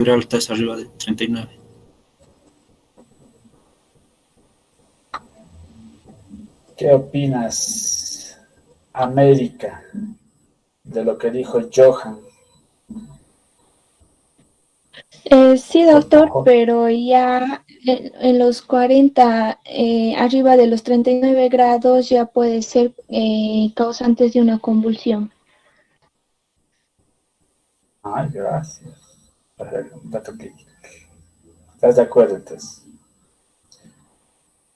alta es arriba de 39. ¿Qué opinas, América, de lo que dijo Johan? Sí, doctor, pero ya en los 40, arriba de los 39 grados, ya puede ser causantes de una convulsión. Ay, gracias. Dato clic. ¿Estás de acuerdo, entonces?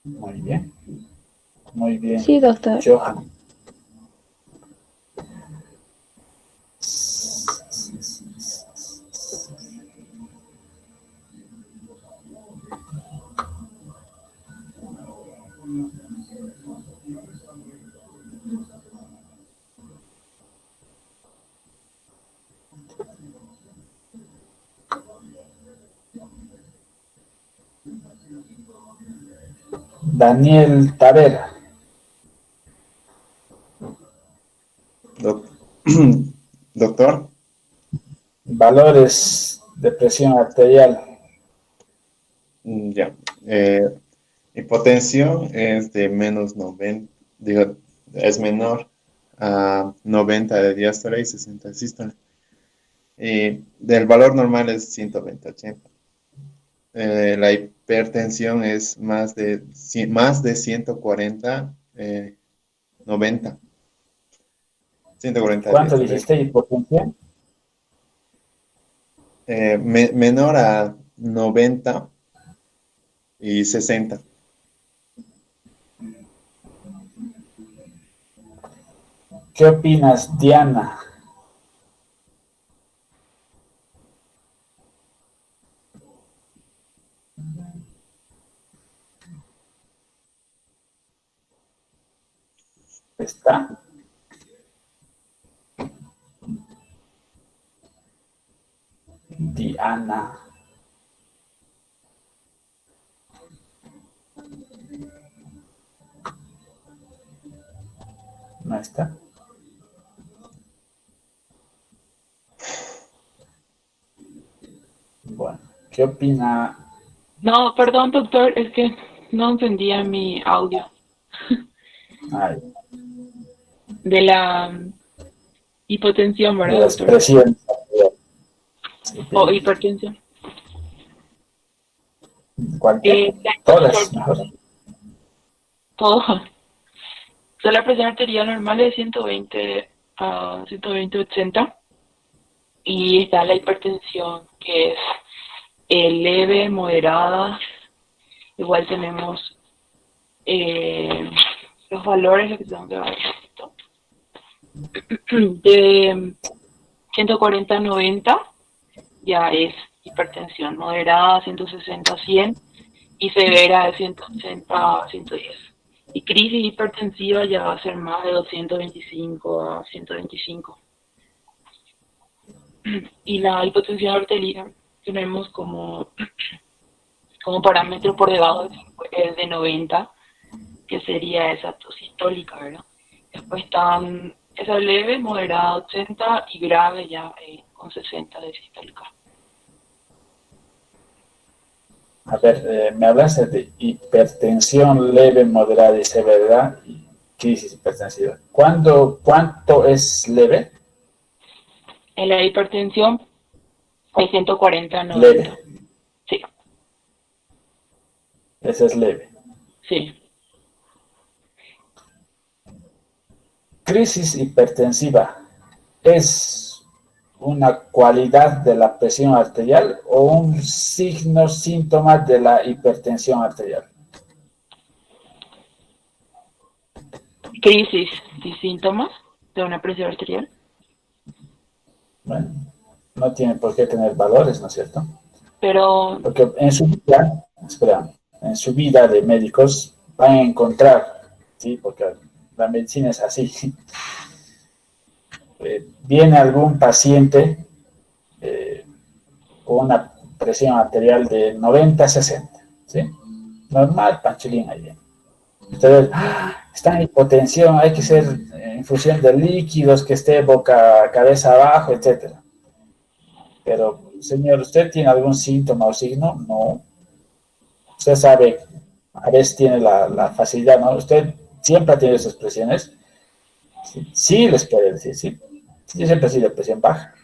Muy bien. Muy bien. Sí, doctor. Johan. Daniel Tavera. Doctor, Valores de presión arterial. ya. Hipotensión es de menos 90, digo, es menor a 90 de diástole y 60 de sístole. Y del valor normal es 120/80. La hipertensión es más de 140, 90. 140 de ¿Cuánto diástole. dijiste hipotensión? Menor a 90 y 60. ¿Qué opinas, Diana? ¿Está? Diana. ¿No está? Bueno, ¿qué opina? No, perdón, doctor, es que no entendía mi audio Ay, de la hipotensión, de ¿verdad, las doctor? presiones. O hipertensión. Cualquier, La todas, hipotensión, mejor. todo. O sea, la presión arterial normal es 120 a 120/80 y está la hipertensión que es leve, moderada. Igual tenemos los valores, lo que tengo que ver, de 140 a 90 ya es hipertensión, moderada 160 a 100 y severa de 180 a 110. Y crisis hipertensiva ya va a ser más de 225 a 125. Y la hipotensión arterial tenemos como parámetro por debajo de 90, que sería esa sistólica, ¿verdad? Después están esa leve, moderada 80 y grave ya con 60 de sistólica. A ver, me hablaste de hipertensión leve, moderada y severa y crisis hipertensiva. ¿Cuánto es leve? En la hipertensión hay 140 a 90. Leve. Sí, Ese es leve. sí. Crisis hipertensiva es una cualidad de la presión arterial o un signo, síntoma de la hipertensión arterial. Crisis y síntomas de una presión arterial. Bueno, no tiene por qué tener valores, ¿no es cierto? Pero Porque en su vida, espera, en su vida de médicos van a encontrar, ¿sí? Porque la medicina es así. Viene algún paciente con una presión arterial de 90-60, ¿sí? Normal, panchulín ahí bien. Entonces, está en hipotensión, hay que hacer infusión de líquidos, que esté cabeza abajo, etcétera. Pero señor, ¿usted tiene algún síntoma o signo? No. Usted sabe, a veces tiene la facilidad, ¿no? Usted siempre ha tenido esas presiones. Sí, sí les puede decir, sí. Yo siempre he sido de presión baja.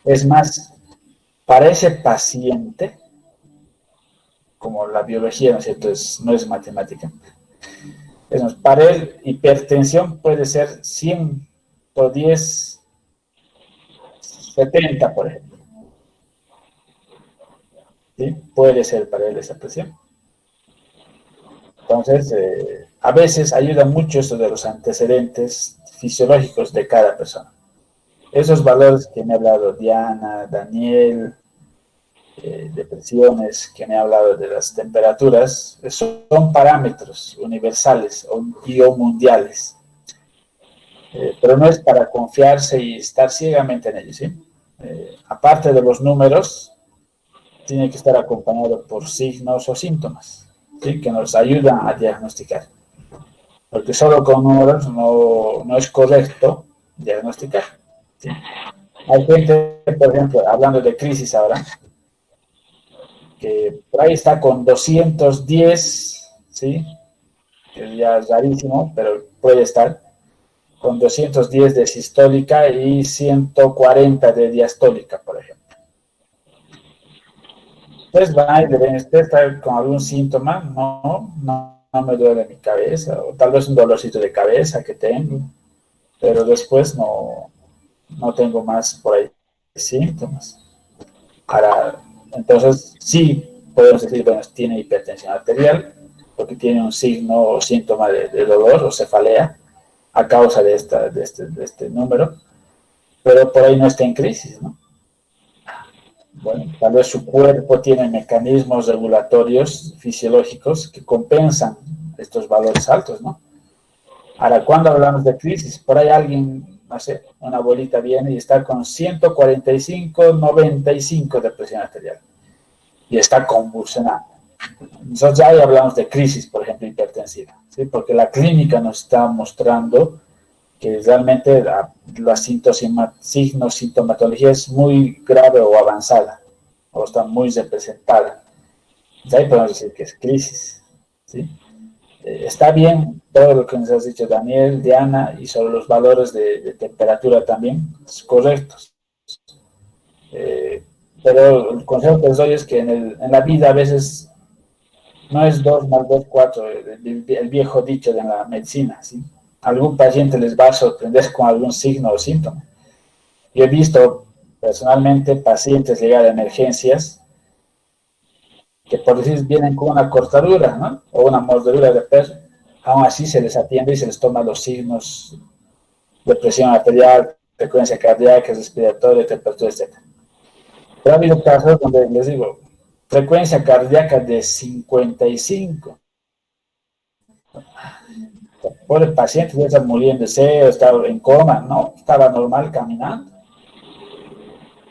Es más, para ese paciente, como la biología, ¿no es cierto? No es matemática. Es más, para él, hipertensión puede ser 110, 70, por ejemplo. ¿Sí? Puede ser para él esa presión. Entonces, a veces ayuda mucho esto de los antecedentes fisiológicos de cada persona. Esos valores que me ha hablado Diana, Daniel, de presiones, que me ha hablado de las temperaturas, son parámetros universales o mundiales. Pero no es para confiarse y estar ciegamente en ellos, ¿sí? Aparte de los números, tiene que estar acompañado por signos o síntomas, ¿sí? Que nos ayudan a diagnosticar. Porque solo con números no es correcto diagnosticar, ¿sí? Hay gente, por ejemplo, hablando de crisis ahora, que por ahí está con 210, ¿sí? Que ya es rarísimo, pero puede estar con 210 de sistólica y 140 de diastólica, por ejemplo. Entonces van a ir, deben estar con algún síntoma, no me duele mi cabeza, o tal vez un dolorcito de cabeza que tengo, pero después no tengo más por ahí síntomas. Entonces sí podemos decir, bueno, tiene hipertensión arterial, porque tiene un signo o síntoma de dolor o cefalea a causa de este número, pero por ahí no está en crisis, ¿no? Bueno, tal vez su cuerpo tiene mecanismos regulatorios fisiológicos que compensan estos valores altos, ¿no? Ahora, cuando hablamos de crisis, por ahí alguien, no sé, una abuelita viene y está con 145, 95 de presión arterial y está convulsionando. Nosotros ya ahí hablamos de crisis, por ejemplo, hipertensiva, ¿sí? Porque la clínica nos está mostrando que realmente la sintomatología es muy grave o avanzada, o está muy representada. Entonces ahí podemos decir que es crisis, ¿sí? Está bien todo lo que nos has dicho Daniel, Diana, y sobre los valores de temperatura también, es correctos. Pero el consejo que les doy es que en la vida a veces no es 2 más 2, 4, el viejo dicho de la medicina, ¿sí? Algún paciente les va a sorprender con algún signo o síntoma. Yo he visto personalmente pacientes llegar a emergencias que por decir vienen con una cortadura, ¿no? O una mordedura de perro, aún así se les atiende y se les toma los signos de presión arterial, frecuencia cardíaca, respiratoria, temperatura, etc. Pero ha habido casos donde les digo, frecuencia cardíaca de 55. Por el paciente ya está muriéndose, estaba en coma, ¿no? Estaba normal caminando.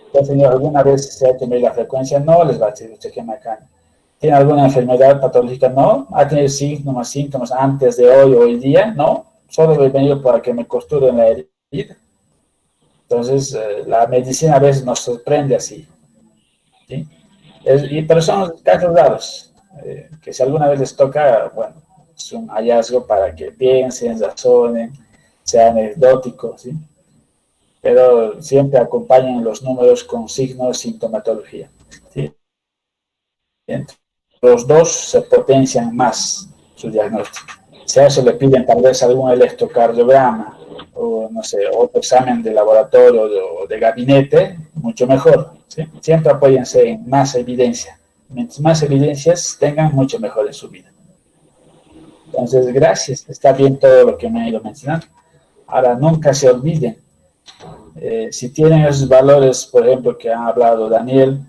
Entonces, señor, ¿alguna vez se ha tenido la frecuencia? No, les va a decir usted que macana. ¿Tiene alguna enfermedad patológica? No. ¿Ha tenido síntomas antes de hoy día? No. Solo he venido para que me costuren la herida. Entonces, la medicina a veces nos sorprende así, ¿sí? Pero son casos raros, que si alguna vez les toca, bueno, es un hallazgo para que piensen, razonen, sea anecdótico, ¿sí? Pero siempre acompañen los números con signos, sintomatología, ¿sí? Entre los dos se potencian más su diagnóstico. Si a eso le piden tal vez algún electrocardiograma o, no sé, otro examen de laboratorio o de gabinete, mucho mejor, ¿sí? Siempre apóyense en más evidencia. Mientras más evidencias tengan, mucho mejor en su vida. Entonces, gracias. Está bien todo lo que me ha ido mencionando. Ahora, nunca se olviden. Si tienen esos valores, por ejemplo, que ha hablado Daniel,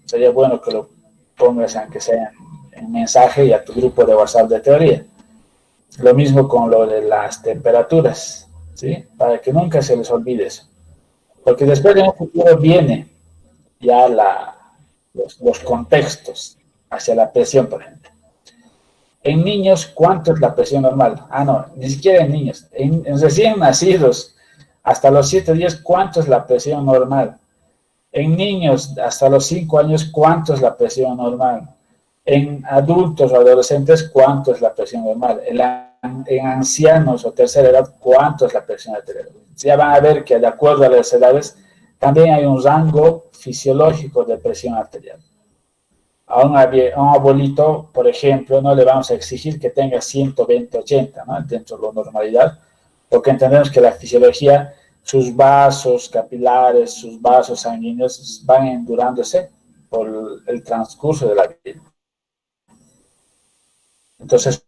sería bueno que lo pongas, aunque sea en mensaje y a tu grupo de WhatsApp de teoría. Lo mismo con lo de las temperaturas, ¿sí? Para que nunca se les olvide eso. Porque después en un futuro viene ya los contextos hacia la presión, por ejemplo. En niños, ¿cuánto es la presión normal? No, ni siquiera en niños. En recién nacidos, hasta los 7 días, ¿cuánto es la presión normal? En niños hasta los 5 años, ¿cuánto es la presión normal? En adultos o adolescentes, ¿cuánto es la presión normal? En ancianos o tercera edad, ¿cuánto es la presión arterial? Ya van a ver que de acuerdo a las edades, también hay un rango fisiológico de presión arterial. A un abuelito, por ejemplo, no le vamos a exigir que tenga 120-80, ¿no? Dentro de la normalidad, porque entendemos que la fisiología, sus vasos capilares, sus vasos sanguíneos van endurándose por el transcurso de la vida. Entonces,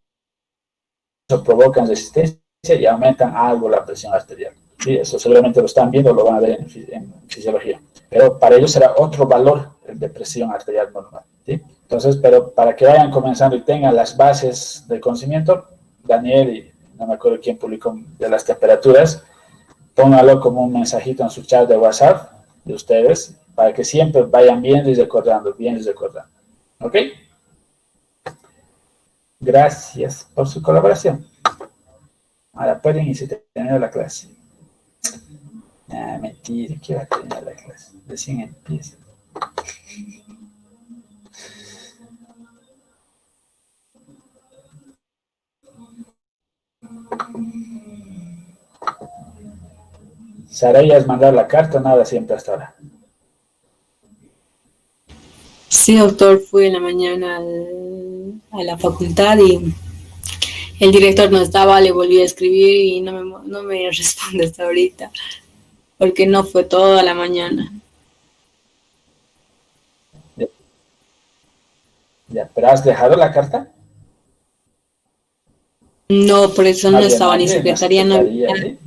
eso provoca resistencia y aumentan algo la presión arterial. Sí, eso seguramente lo están viendo, lo van a ver en fisiología. Pero para ellos será otro valor el de presión arterial normal. ¿Sí? Entonces, pero para que vayan comenzando y tengan las bases del conocimiento, Daniel y no me acuerdo quién publicó de las temperaturas, póngalo como un mensajito en su chat de WhatsApp de ustedes, para que siempre vayan viendo y recordando, ¿Ok? Gracias por su colaboración. Ahora pueden irse terminando la clase. Ah, mentira, que va a terminar la clase. Recién empieza. Saraya, ¿has mandado la carta o nada siempre hasta ahora? Sí, doctor, fui en la mañana a la facultad y el director no estaba, le volví a escribir y no me responde hasta ahorita, porque no fue toda la mañana. Ya, ¿pero has dejado la carta? No, por eso no estaba ni secretaría, no había. ¿Sí?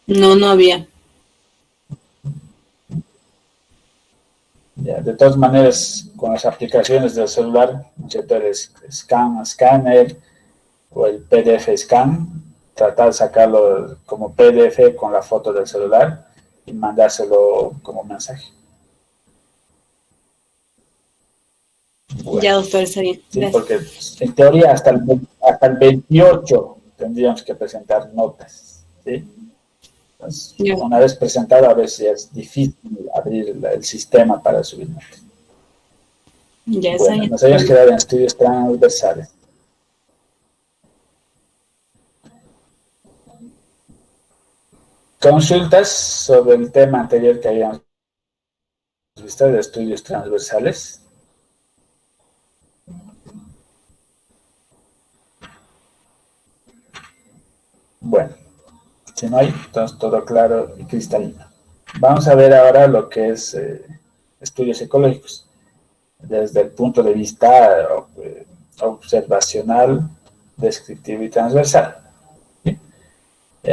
No había. Ya, de todas maneras, con las aplicaciones del celular, ¿no es cierto? El Scanner o el PDF Scan, tratar de sacarlo como PDF con la foto del celular y mandárselo como mensaje. Bueno, Ya, doctor, está bien. Sí, porque en teoría hasta el 28 tendríamos que presentar notas, ¿sí? Entonces, una vez presentado, a veces es difícil abrir el sistema para subir notas. Ya bueno, nos habíamos quedado en estudios transversales. Consultas sobre el tema anterior que habíamos visto de estudios transversales. Bueno, si no hay, entonces todo claro y cristalino. Vamos a ver ahora lo que es estudios ecológicos, desde el punto de vista observacional, descriptivo y transversal. ¿Sí?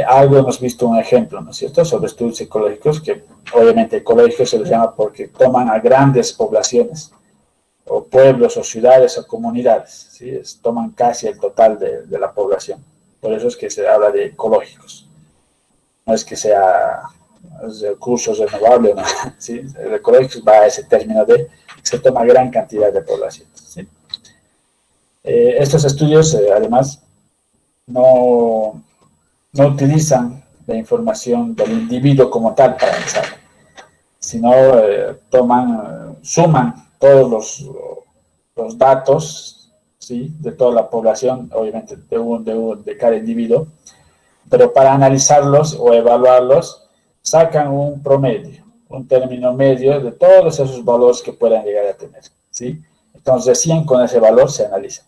Algo hemos visto un ejemplo, ¿no es cierto?, sobre estudios ecológicos, que obviamente ecológicos se les llama porque toman a grandes poblaciones, o pueblos, o ciudades, o comunidades, ¿sí? Toman casi el total de la población. Por eso es que se habla de ecológicos. No es que sea recursos renovables, ¿no? ¿Sí? El ecológico va a ese término de que se toma gran cantidad de población. ¿Sí? Estos estudios, además, no utilizan la información del individuo como tal para pensar, sino suman todos los datos, ¿sí?, de toda la población, obviamente de cada individuo, pero para analizarlos o evaluarlos, sacan un promedio, un término medio de todos esos valores que puedan llegar a tener, ¿sí? Entonces, recién con ese valor se analiza,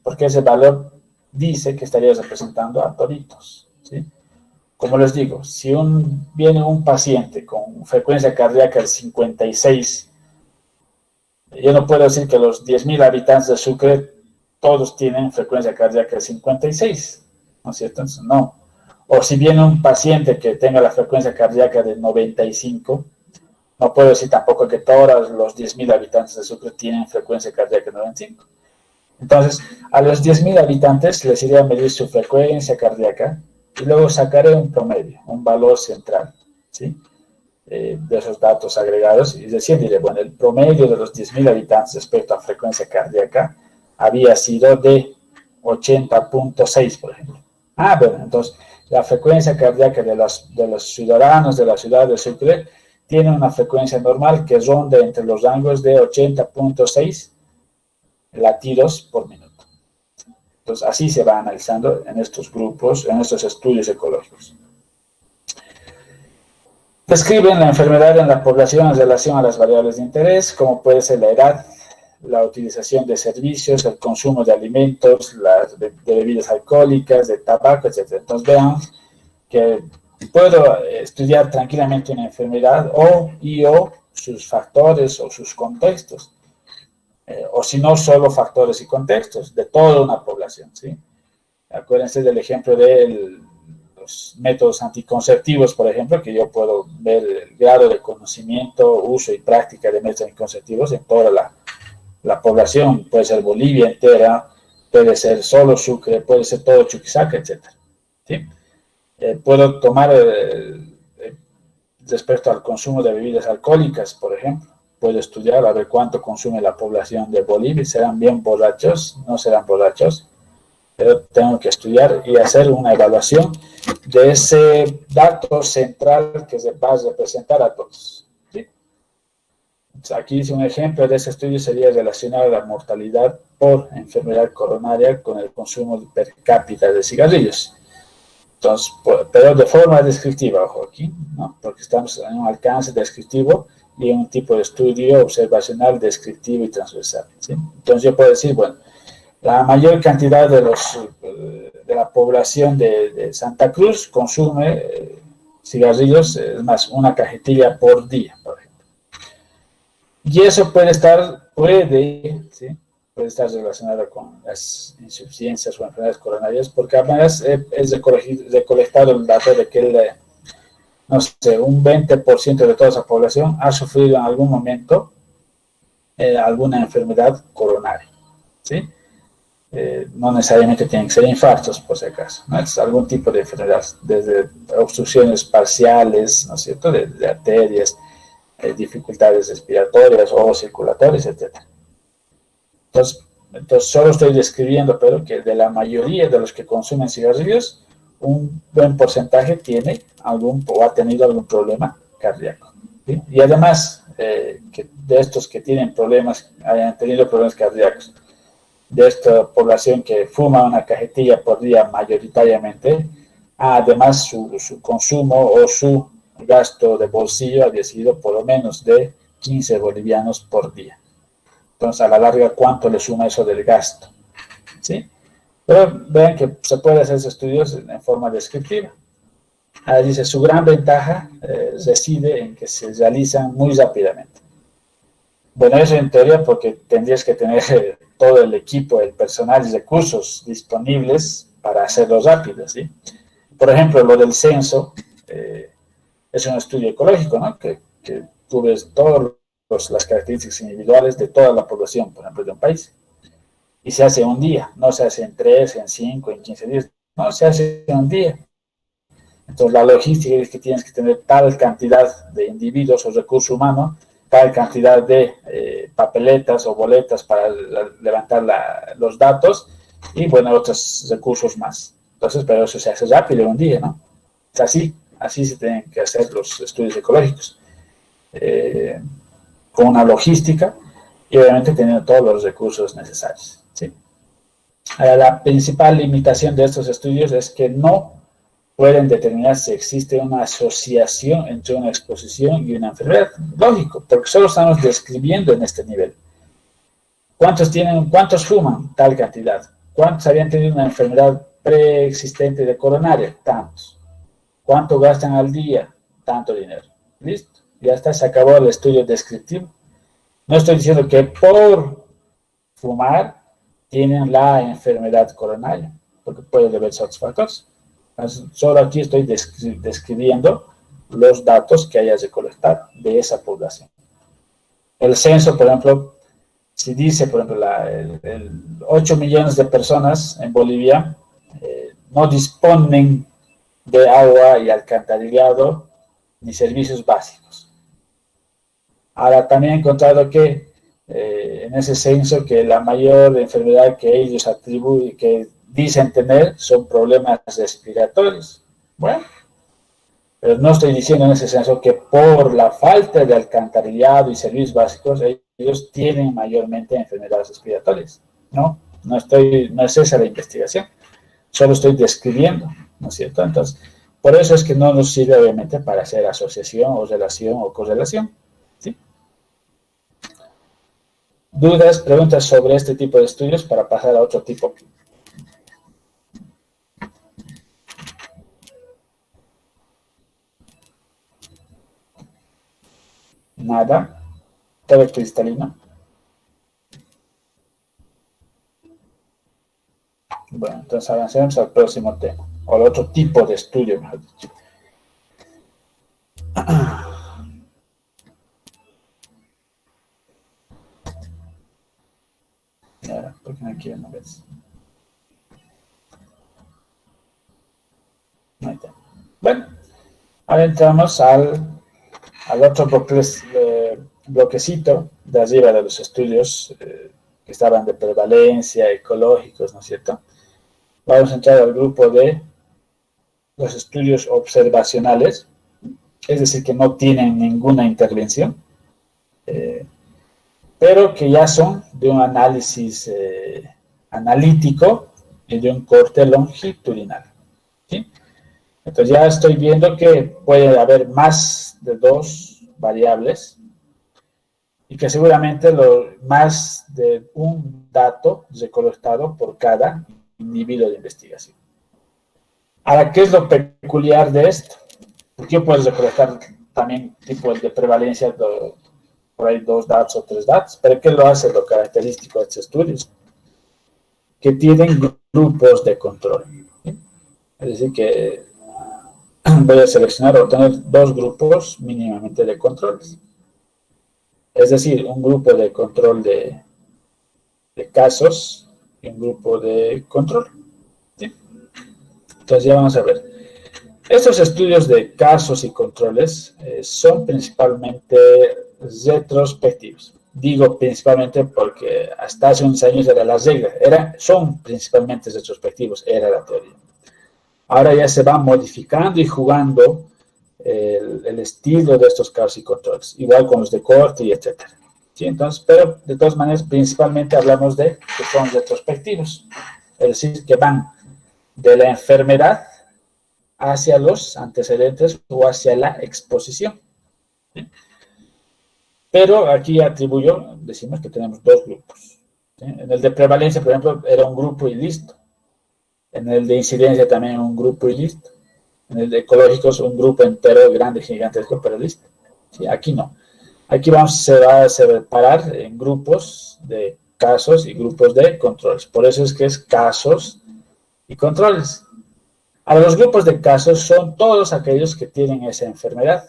porque ese valor dice que estaría representando a toditos, ¿sí? Como les digo, si viene un paciente con frecuencia cardíaca del 56, yo no puedo decir que los 10.000 habitantes de Sucre todos tienen frecuencia cardíaca del 56, ¿no es cierto? Entonces, no. O si viene un paciente que tenga la frecuencia cardíaca de 95, no puedo decir tampoco que todos los 10.000 habitantes de Sucre tienen frecuencia cardíaca de 95. Entonces, a los 10.000 habitantes les iré a medir su frecuencia cardíaca y luego sacaré un promedio, un valor central, ¿sí?, de esos datos agregados, y recién diré, bueno, el promedio de los 10.000 habitantes respecto a frecuencia cardíaca había sido de 80.6, por ejemplo. Bueno, entonces, la frecuencia cardíaca de los ciudadanos de la ciudad de Sucre tiene una frecuencia normal que ronda entre los rangos de 80.6 latidos por minuto. Entonces, así se va analizando en estos grupos, en estos estudios ecológicos. Describen la enfermedad en la población en relación a las variables de interés, como puede ser la edad, la utilización de servicios, el consumo de alimentos, de bebidas alcohólicas, de tabaco, etc. Entonces vean que puedo estudiar tranquilamente una enfermedad o sus factores o sus contextos, o si no, solo factores y contextos de toda una población, ¿sí? Acuérdense del ejemplo de los métodos anticonceptivos, por ejemplo, que yo puedo ver el grado de conocimiento, uso y práctica de métodos anticonceptivos en toda la población. Puede ser Bolivia entera, puede ser solo Sucre, puede ser todo Chuquisaca, etc. ¿Sí? Puedo tomar respecto al consumo de bebidas alcohólicas, por ejemplo. Puedo estudiar a ver cuánto consume la población de Bolivia. ¿Serán bien borrachos? ¿No serán borrachos? Pero tengo que estudiar y hacer una evaluación de ese dato central que se va a representar a todos. ¿Sí? Aquí dice un ejemplo de ese estudio sería relacionado a la mortalidad por enfermedad coronaria con el consumo per cápita de cigarrillos. Entonces, pero de forma descriptiva, ojo aquí, ¿no? Porque estamos en un alcance descriptivo y en un tipo de estudio observacional descriptivo y transversal, ¿sí? Entonces yo puedo decir, bueno, la mayor cantidad de la población de Santa Cruz consume cigarrillos, es más, una cajetilla por día, por ejemplo. Y eso puede estar relacionado con las insuficiencias o enfermedades coronarias, porque además es recolectado el dato de que no sé, un 20% de toda esa población ha sufrido en algún momento alguna enfermedad coronaria, ¿sí? No necesariamente tienen que ser infartos, por si acaso, ¿no? Es algún tipo de enfermedad, desde obstrucciones parciales, ¿no es cierto?, de arterias, dificultades respiratorias o circulatorias, etc. Entonces, solo estoy describiendo, pero que de la mayoría de los que consumen cigarrillos, un buen porcentaje tiene o ha tenido algún problema cardíaco, ¿sí? Y además, que de estos que tienen problemas, hayan tenido problemas cardíacos, de esta población que fuma una cajetilla por día mayoritariamente, además su consumo o su gasto de bolsillo había sido por lo menos de 15 bolivianos por día. Entonces, a la larga, ¿cuánto le suma eso del gasto? ¿Sí? Pero vean que se puede hacer estudios en forma descriptiva. Ahora dice, su gran ventaja reside en que se realizan muy rápidamente. Bueno, eso en teoría porque tendrías que tener todo el equipo, el personal y recursos disponibles para hacerlo rápido, ¿sí? Por ejemplo, lo del censo es un estudio ecológico, ¿no? Que tú ves todas las características individuales de toda la población, por ejemplo, de un país. Y se hace un día, no se hace en 3, en 5, en 15 días, no, se hace en un día. Entonces, la logística es que tienes que tener tal cantidad de individuos o recurso humano, tal cantidad de papeletas o boletas para levantar los datos y, bueno, otros recursos más. Entonces, pero eso se hace rápido en un día, ¿no? Es así se tienen que hacer los estudios ecológicos. Con una logística y obviamente teniendo todos los recursos necesarios, ¿sí? Ahora, la principal limitación de estos estudios es que no pueden determinar si existe una asociación entre una exposición y una enfermedad. Lógico, porque solo estamos describiendo en este nivel. ¿Cuántos fuman? Tal cantidad. ¿Cuántos habían tenido una enfermedad preexistente de coronaria? Tantos. ¿Cuánto gastan al día? Tanto dinero. ¿Listo? Ya está, se acabó el estudio descriptivo. No estoy diciendo que por fumar tienen la enfermedad coronaria, porque puede deberse a otros factores. Entonces, solo aquí estoy describiendo los datos que hayas recolectado de esa población. El censo, por ejemplo, si dice, por ejemplo, 8 millones de personas en Bolivia no disponen de agua y alcantarillado ni servicios básicos. Ahora, también he encontrado que en ese censo que la mayor enfermedad que ellos atribuyen, que dicen tener, son problemas respiratorios. Bueno, Pero no estoy diciendo en ese senso que por la falta de alcantarillado y servicios básicos, ellos tienen mayormente enfermedades respiratorias. No, no es esa la investigación. Solo estoy describiendo, ¿no es cierto? Entonces, por eso es que no nos sirve obviamente para hacer asociación o relación o correlación, ¿sí? ¿Dudas, preguntas sobre este tipo de estudios para pasar a otro tipo? Nada. Todo cristalino. Bueno, entonces avancemos al próximo tema, o al otro tipo de estudio, mejor dicho. Ahora, ¿por qué no quiero una vez? Ahí está. Bueno, ahora entramos al otro bloquecito de arriba de los estudios que estaban de prevalencia, ecológicos, ¿no es cierto? Vamos a entrar al grupo de los estudios observacionales, es decir, que no tienen ninguna intervención, pero que ya son de un análisis analítico y de un corte longitudinal, ¿sí? Entonces ya estoy viendo que puede haber más de 2 variables y que seguramente más de un dato recolectado por cada individuo de investigación. Ahora, ¿qué es lo peculiar de esto? Porque puedes recolectar también tipos de prevalencia, por ahí 2 datos o 3 datos, pero ¿qué lo hace lo característico de estos estudios? Que tienen grupos de control, ¿sí? Es decir, que voy a seleccionar o tener 2 grupos mínimamente de controles. Es decir, un grupo de control de casos y un grupo de control, ¿sí? Entonces ya vamos a ver. Estos estudios de casos y controles son principalmente retrospectivos. Digo principalmente porque hasta hace unos años era la regla. Son principalmente retrospectivos, era la teoría. Ahora ya se va modificando y jugando el estilo de estos casos y controles, igual con los de corte y etcétera. ¿Sí? Entonces, pero de todas maneras, principalmente hablamos de que son retrospectivos, es decir, que van de la enfermedad hacia los antecedentes o hacia la exposición. ¿Sí? Pero aquí decimos que tenemos 2 grupos. ¿Sí? En el de prevalencia, por ejemplo, era un grupo y listo. En el de incidencia también un grupo y listo. En el de ecológicos un grupo entero, grande, gigantesco, pero listo. ¿Sí? Aquí no. Aquí se va a separar en grupos de casos y grupos de controles. Por eso es que es casos y controles. Ahora, los grupos de casos son todos aquellos que tienen esa enfermedad,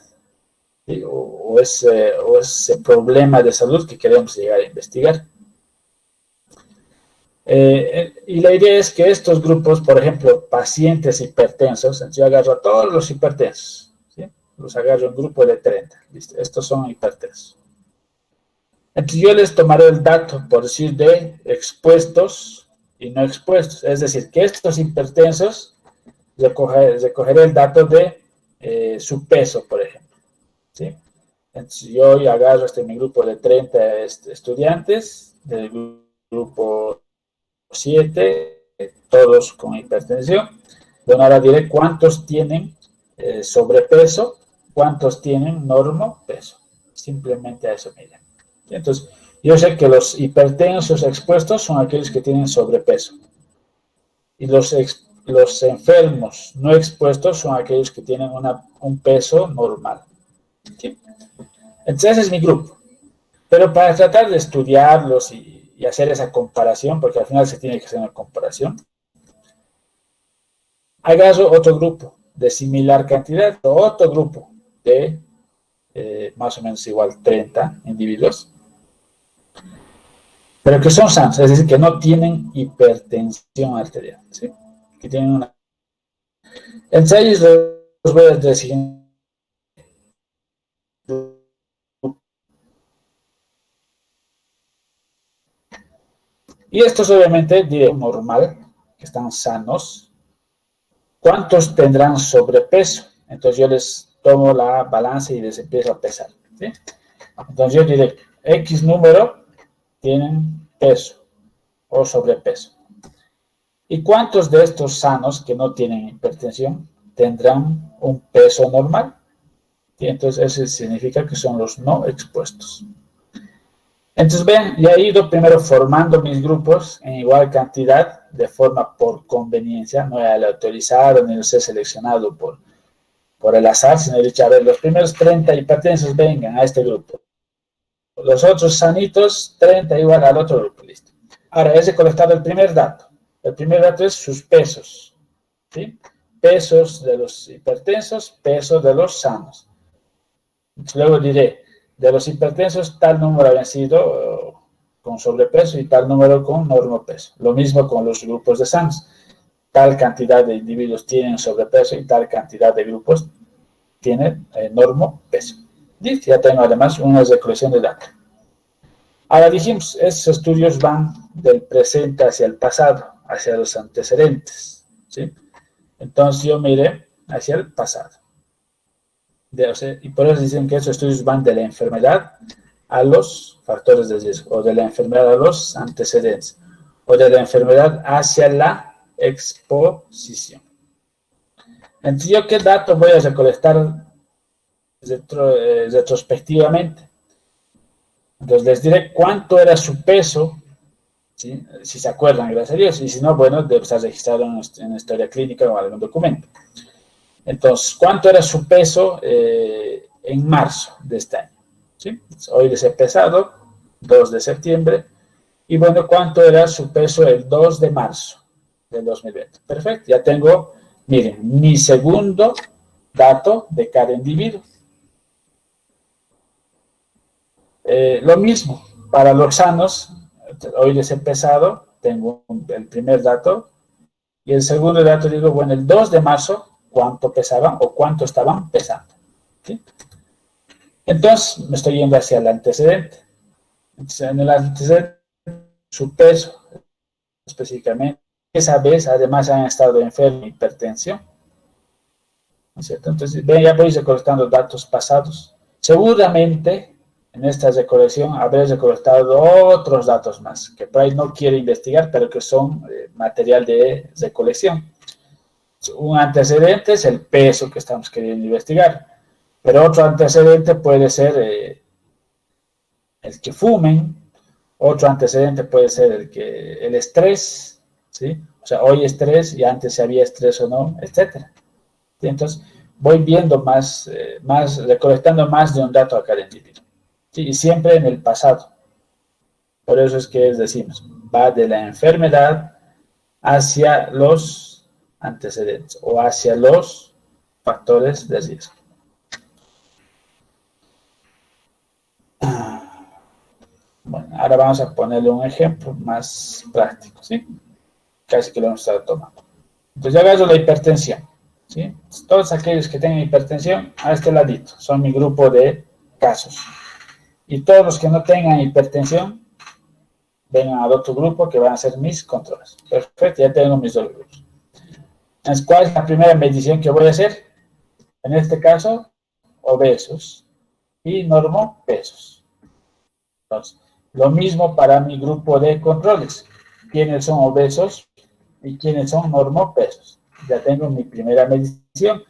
¿sí? o ese problema de salud que queremos llegar a investigar. Y la idea es que estos grupos, por ejemplo, pacientes hipertensos, yo agarro a todos los hipertensos, ¿sí? Los agarro en grupo de 30, ¿listo? Estos son hipertensos. Entonces yo les tomaré el dato, por decir, de expuestos y no expuestos, es decir, que estos hipertensos recogeré el dato de su peso, por ejemplo, ¿sí? Entonces yo agarro mi grupo de 30 estudiantes, del grupo 7, todos con hipertensión. Bueno, ahora diré cuántos tienen sobrepeso, cuántos tienen normopeso. Simplemente a eso miren. Entonces, yo sé que los hipertensos expuestos son aquellos que tienen sobrepeso. Y los enfermos no expuestos son aquellos que tienen un peso normal. ¿Sí? Entonces, ese es mi grupo. Pero para tratar de estudiarlos y hacer esa comparación, porque al final se tiene que hacer una comparación, agarro otro grupo de similar cantidad, otro grupo de más o menos igual 30 individuos, pero que son sanos, es decir, que no tienen hipertensión arterial, ¿sí? Que tienen una... Entonces los voy a decir. Y estos obviamente diré normal, que están sanos. ¿Cuántos tendrán sobrepeso? Entonces yo les tomo la balanza y les empiezo a pesar, ¿sí? Entonces yo diré, X número tienen peso o sobrepeso. ¿Y cuántos de estos sanos que no tienen hipertensión tendrán un peso normal? ¿Sí? Entonces eso significa que son los no expuestos. Entonces ven, ya he ido primero formando mis grupos en igual cantidad de forma por conveniencia, no he aleatorizado ni los he seleccionado por el azar, sino he dicho, a ver, los primeros 30 hipertensos vengan a este grupo. Los otros sanitos, 30 igual al otro grupo, listo. Ahora, he recolectado el primer dato. El primer dato es sus pesos, ¿sí? Pesos de los hipertensos, pesos de los sanos. Luego diré, de los hipertensos, tal número habían sido con sobrepeso y tal número con normopeso. Lo mismo con los grupos de sanos. Tal cantidad de individuos tienen sobrepeso y tal cantidad de grupos tienen normopeso. Listo, ya tengo además una recolección de datos. Ahora dijimos, estos estudios van del presente hacia el pasado, hacia los antecedentes, ¿sí? Entonces yo miré hacia el pasado. Y por eso dicen que estos estudios van de la enfermedad a los factores de riesgo, o de la enfermedad a los antecedentes, o de la enfermedad hacia la exposición. Entonces, ¿yo qué datos voy a recolectar retrospectivamente? Entonces, les diré cuánto era su peso, ¿sí? Si se acuerdan, gracias a Dios, y si no, bueno, debe estar registrado en historia clínica o algún documento. Entonces, ¿cuánto era su peso en marzo de este año? ¿Sí? Hoy les he pesado, 2 de septiembre, y bueno, ¿cuánto era su peso el 2 de marzo del 2020? Perfecto, ya tengo, miren, mi segundo dato de cada individuo. Lo mismo, para los sanos, hoy les he pesado, tengo el primer dato, y el segundo dato digo, bueno, el 2 de marzo, ¿cuánto pesaban o cuánto estaban pesando? ¿Sí? Entonces, me estoy yendo hacia el antecedente. Entonces, en el antecedente, su peso, específicamente, esa vez, además, han estado enfermos de hipertensión. ¿No es cierto? Entonces, ven, ya voy recolectando datos pasados. Seguramente, en esta recolección, habré recolectado otros datos más, que por ahí no quiero investigar, pero que son material de recolección. Un antecedente es el peso que estamos queriendo investigar, pero otro antecedente puede ser el que fumen, otro antecedente puede ser el estrés, ¿sí? O sea, hoy estrés y antes si había estrés o no, etc. ¿Sí? Entonces, voy viendo recolectando más de un dato a cada individuo, ¿sí? Y siempre en el pasado. Por eso es que decimos, va de la enfermedad hacia los antecedentes o hacia los factores de riesgo. Bueno, ahora vamos a ponerle un ejemplo más práctico, ¿sí? Casi que lo hemos estado tomando. Entonces ya agarro la hipertensión, ¿sí? Todos aquellos que tengan hipertensión, a este ladito, son mi grupo de casos. Y todos los que no tengan hipertensión, vengan al otro grupo que van a ser mis controles. Perfecto, ya tengo mis dos grupos. Entonces, ¿cuál es la primera medición que voy a hacer? En este caso, obesos y normopesos. Entonces, lo mismo para mi grupo de controles. ¿Quiénes son obesos y quiénes son normopesos? Ya tengo mi primera medición.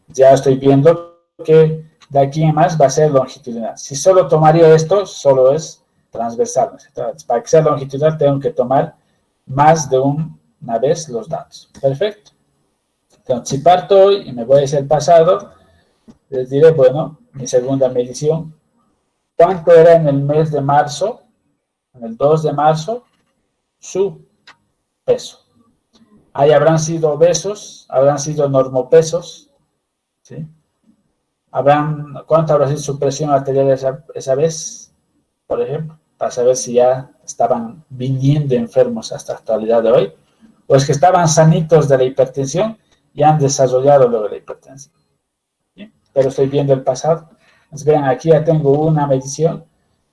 Ya estoy viendo que de aquí en más va a ser longitudinal. Si solo tomaría esto, solo es transversal. Entonces, para que sea longitudinal tengo que tomar más de una vez los datos. Perfecto. Entonces, si parto hoy y me voy hacia el pasado, les diré, bueno, mi segunda medición, ¿cuánto era en el mes de marzo, en el 2 de marzo, su peso? Ahí habrán sido obesos, habrán sido normopesos, ¿sí? ¿Cuánto habrá sido su presión arterial esa vez, por ejemplo? Para saber si ya estaban viniendo enfermos hasta la actualidad de hoy, o es que estaban sanitos de la hipertensión y han desarrollado luego la hipertensión. ¿Sí? Pero estoy viendo el pasado. Entonces, vean, aquí ya tengo una medición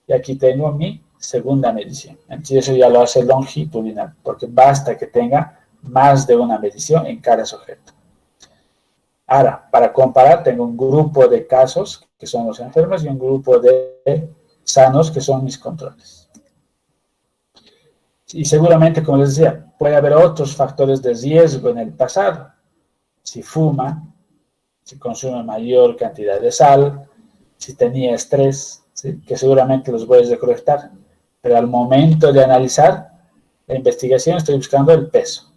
y aquí tengo mi segunda medición. Entonces, eso ya lo hace longitudinal, porque basta que tenga más de una medición en cada sujeto. Ahora, para comparar, tengo un grupo de casos, que son los enfermos, y un grupo de sanos, que son mis controles. Y seguramente, como les decía, puede haber otros factores de riesgo en el pasado. Si fuma, si consume mayor cantidad de sal, si tenía estrés, ¿sí? Que seguramente los voy a recolectar. Pero al momento de analizar la investigación, estoy buscando el peso,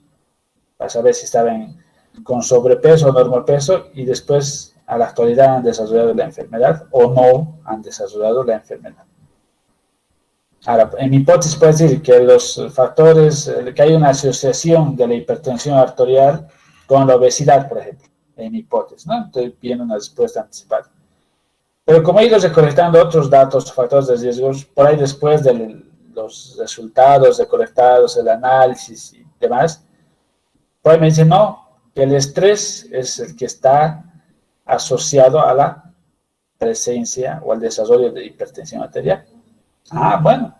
para saber si estaban con sobrepeso o normopeso, y después, a la actualidad, han desarrollado la enfermedad o no han desarrollado la enfermedad. Ahora, en mi hipótesis puedo decir que los factores, que hay una asociación de la hipertensión arterial con la obesidad, por ejemplo, en mi hipótesis, ¿no? Estoy viendo una respuesta anticipada. Pero como he ido recolectando otros datos, factores de riesgos, por ahí después de los resultados recolectados, el análisis y demás, por ahí me dicen, no, que el estrés es el que está asociado a la presencia o al desarrollo de hipertensión arterial. Ah, bueno.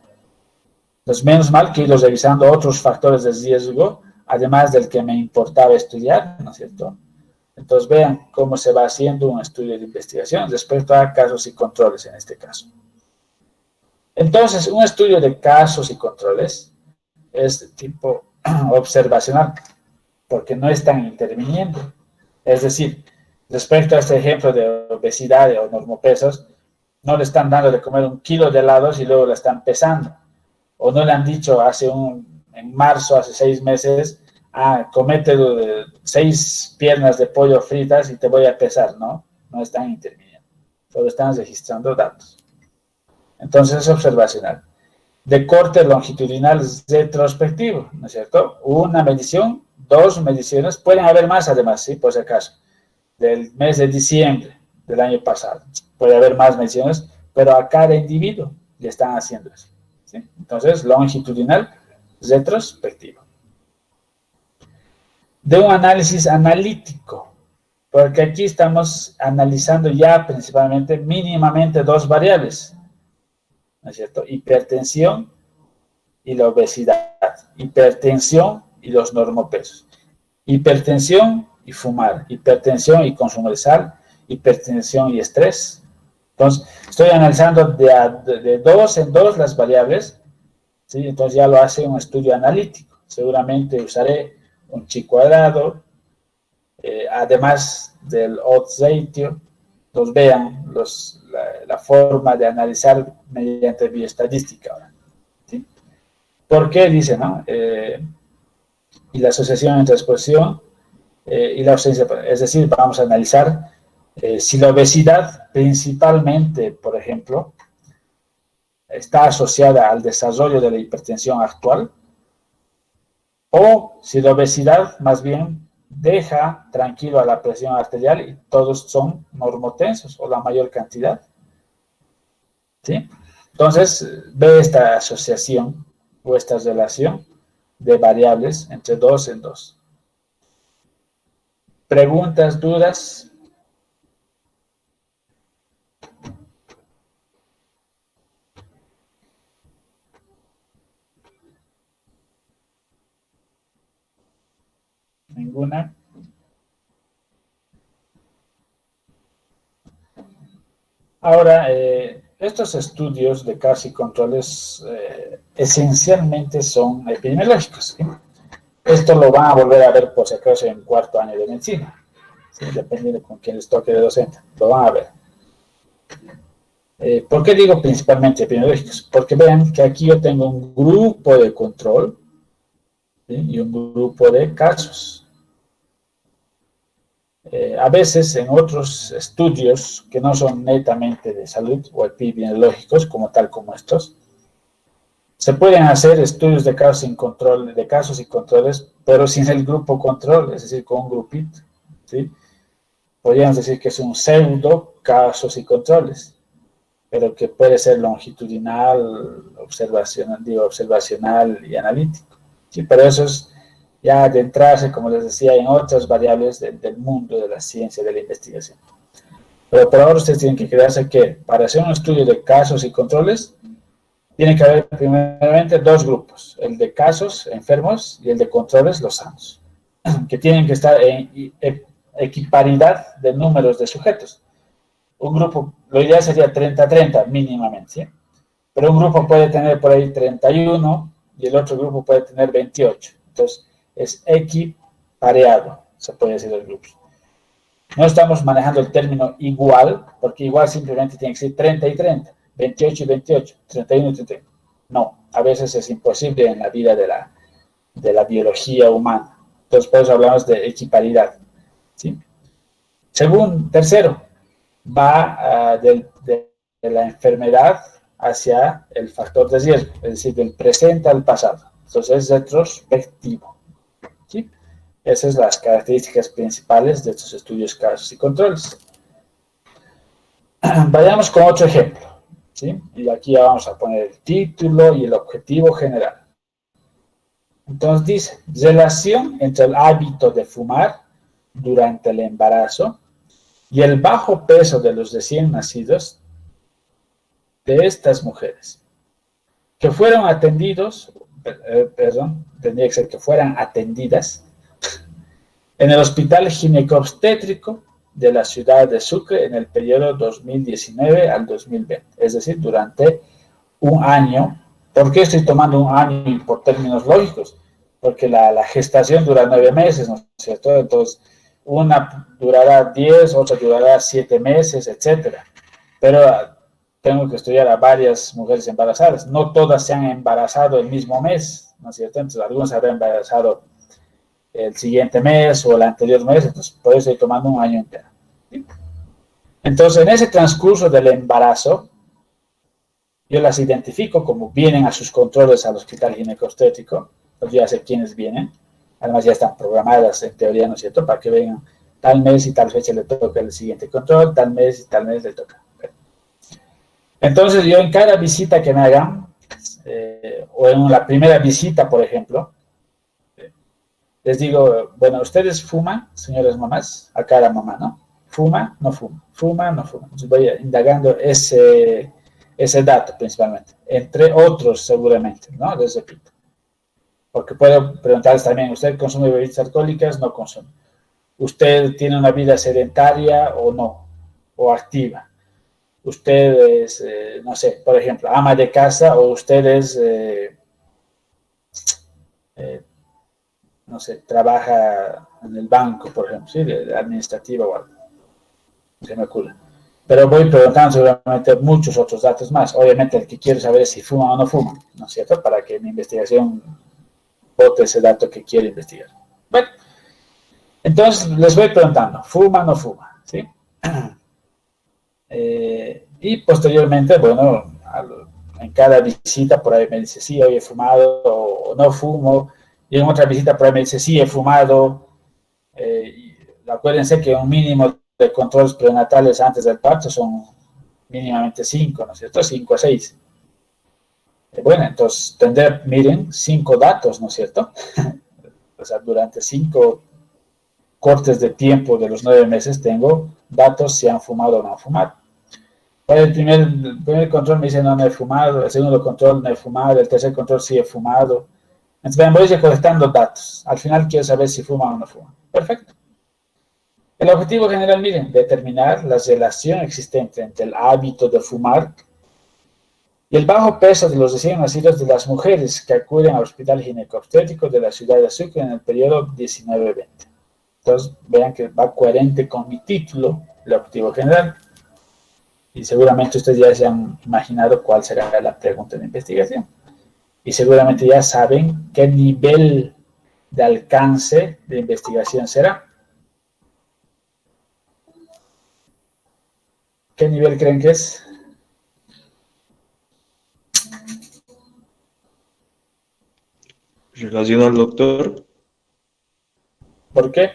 Pues menos mal que he ido revisando otros factores de riesgo, además del que me importaba estudiar, ¿no es cierto? Entonces vean cómo se va haciendo un estudio de investigación respecto a casos y controles en este caso. Entonces, un estudio de casos y controles es de tipo observacional, porque no están interviniendo. Es decir, respecto a este ejemplo de obesidad o normopesos, no le están dando de comer 1 kilo de helados y luego la están pesando. O no le han dicho en marzo, hace 6 meses, comete 6 piernas de pollo fritas y te voy a pesar, ¿no? No están interviniendo. Solo están registrando datos. Entonces es observacional. De corte longitudinal retrospectivo, ¿no es cierto? Una medición, 2 mediciones, pueden haber más además, ¿sí? Por si acaso. Del mes de diciembre del año pasado. Puede haber más mediciones, pero a cada individuo le están haciendo eso, ¿sí? Entonces, longitudinal retrospectivo. De un análisis analítico, porque aquí estamos analizando ya principalmente, mínimamente 2 variables, ¿no es cierto? Hipertensión y la obesidad. Hipertensión y los normopesos. Hipertensión y fumar. Hipertensión y consumo de sal. Hipertensión y estrés. Entonces, estoy analizando de 2 en 2 las variables, ¿sí? Entonces ya lo hace un estudio analítico. Seguramente usaré un chi cuadrado, además del odds ratio. Entonces vean la forma de analizar mediante bioestadística ahora, ¿sí? ¿Por qué? Dice, ¿no? Y la asociación entre exposición y la ausencia, es decir, vamos a analizar si la obesidad principalmente, por ejemplo, está asociada al desarrollo de la hipertensión actual, o si la obesidad más bien deja tranquilo a la presión arterial y todos son normotensos o la mayor cantidad, ¿sí? Entonces, ve esta asociación o esta relación de variables entre 2 en 2. ¿Preguntas, dudas? ¿Ninguna? Ahora, estos estudios de casos y controles esencialmente son epidemiológicos, ¿sí? Esto lo van a volver a ver por si acaso en 4º año de medicina, ¿sí? Dependiendo con quién les toque de docente, lo van a ver. ¿Por qué digo principalmente epidemiológicos? Porque vean que aquí yo tengo un grupo de control, ¿sí? Y un grupo de casos. A veces en otros estudios que no son netamente de salud o epidemiológicos, como tal como estos, se pueden hacer estudios de casos y controles, pero sin el grupo control, es decir, con un grupito, ¿sí? Podríamos decir que es un pseudo casos y controles, pero que puede ser longitudinal, observacional y analítico, ¿sí? Pero eso es ya adentrarse, como les decía, en otras variables del mundo de la ciencia, de la investigación. Pero por ahora ustedes tienen que quedarse que para hacer un estudio de casos y controles, tiene que haber primeramente 2 grupos, el de casos enfermos y el de controles, los sanos, que tienen que estar equiparidad de números de sujetos. Un grupo, lo ideal sería 30-30 mínimamente, ¿sí? Pero un grupo puede tener por ahí 31 y el otro grupo puede tener 28. Entonces, es equipareado, se puede decir los grupos. No estamos manejando el término igual, porque igual simplemente tiene que ser 30 y 30, 28 y 28, 31 y 31. No, a veces es imposible en la vida de la biología humana. Entonces, por eso hablamos de equiparidad, ¿sí? Tercero, va de la enfermedad hacia el factor de riesgo, es decir, del presente al pasado. Entonces, es retrospectivo, ¿sí? Esas son las características principales de estos estudios casos y controles. Vayamos con otro ejemplo, ¿sí? Y aquí ya vamos a poner el título y el objetivo general. Entonces dice, relación entre el hábito de fumar durante el embarazo y el bajo peso de los recién nacidos de estas mujeres, que fueron atendidos, tendría que ser que fueran atendidas en el Hospital Ginecobstétrico de la ciudad de Sucre en el periodo 2019 al 2020, es decir, durante un año. ¿Por qué estoy tomando un año por términos lógicos? Porque la gestación dura 9 meses, ¿no es cierto? Entonces, una durará 10, otra durará 7 meses, etc. Pero tengo que estudiar a varias mujeres embarazadas. No todas se han embarazado el mismo mes, ¿no es cierto? Entonces, algunas se habrán embarazado el siguiente mes o el anterior mes, entonces por eso estoy tomando un año entero, ¿sí? Entonces, en ese transcurso del embarazo, yo las identifico como vienen a sus controles al hospital ginecobstétrico, entonces ya sé quiénes vienen, además ya están programadas en teoría, ¿no es cierto?, para que vengan tal mes y tal fecha le toca el siguiente control, tal mes y tal mes le toca. Entonces, yo en cada visita que me hagan, o en la primera visita, por ejemplo, les digo, bueno, ¿ustedes fuman, señoras mamás? Acá la mamá, ¿no? ¿Fuma? No fuma. ¿Fuma? No fuma. Entonces voy indagando ese dato principalmente. Entre otros, seguramente, ¿no? Les repito. Porque puedo preguntarles también, ¿usted consume bebidas alcohólicas? No consume. ¿Usted tiene una vida sedentaria o no? ¿O activa? ¿Usted es, no sé, por ejemplo, ama de casa o usted es... no sé, trabaja en el banco, por ejemplo, ¿sí? De administrativa o algo. Se me ocurre. Pero voy preguntando seguramente muchos otros datos más. Obviamente el que quiere saber es si fuma o no fuma, ¿no es cierto? Para que mi investigación bote ese dato que quiere investigar. Bueno, entonces les voy preguntando, ¿fuma o no fuma? ¿Sí? Y posteriormente, bueno, en cada visita por ahí me dice, sí, hoy he fumado o no fumo. Y en otra visita por ahí me dice, sí, he fumado. Y acuérdense que un mínimo de controles prenatales antes del parto son mínimamente 5, ¿no es cierto? 5 a 6. Bueno, entonces tendré, miren, 5 datos, ¿no es cierto? O sea, durante 5 cortes de tiempo de los 9 meses tengo datos si han fumado o no han fumado. El primer control me dice, no he fumado. El segundo control, no he fumado. El tercer control, sí he fumado. Entonces, voy recolectando datos. Al final quiero saber si fuma o no fuma. Perfecto. El objetivo general, miren, determinar la relación existente entre el hábito de fumar y el bajo peso de los recién nacidos de las mujeres que acuden al hospital ginecobstétrico de la ciudad de Sucre en el periodo 19-20. Entonces, vean que va coherente con mi título, el objetivo general. Y seguramente ustedes ya se han imaginado cuál será la pregunta de investigación. Y seguramente ya saben qué nivel de alcance de investigación será. ¿Qué nivel creen que es? Relaciona al doctor. ¿Por qué?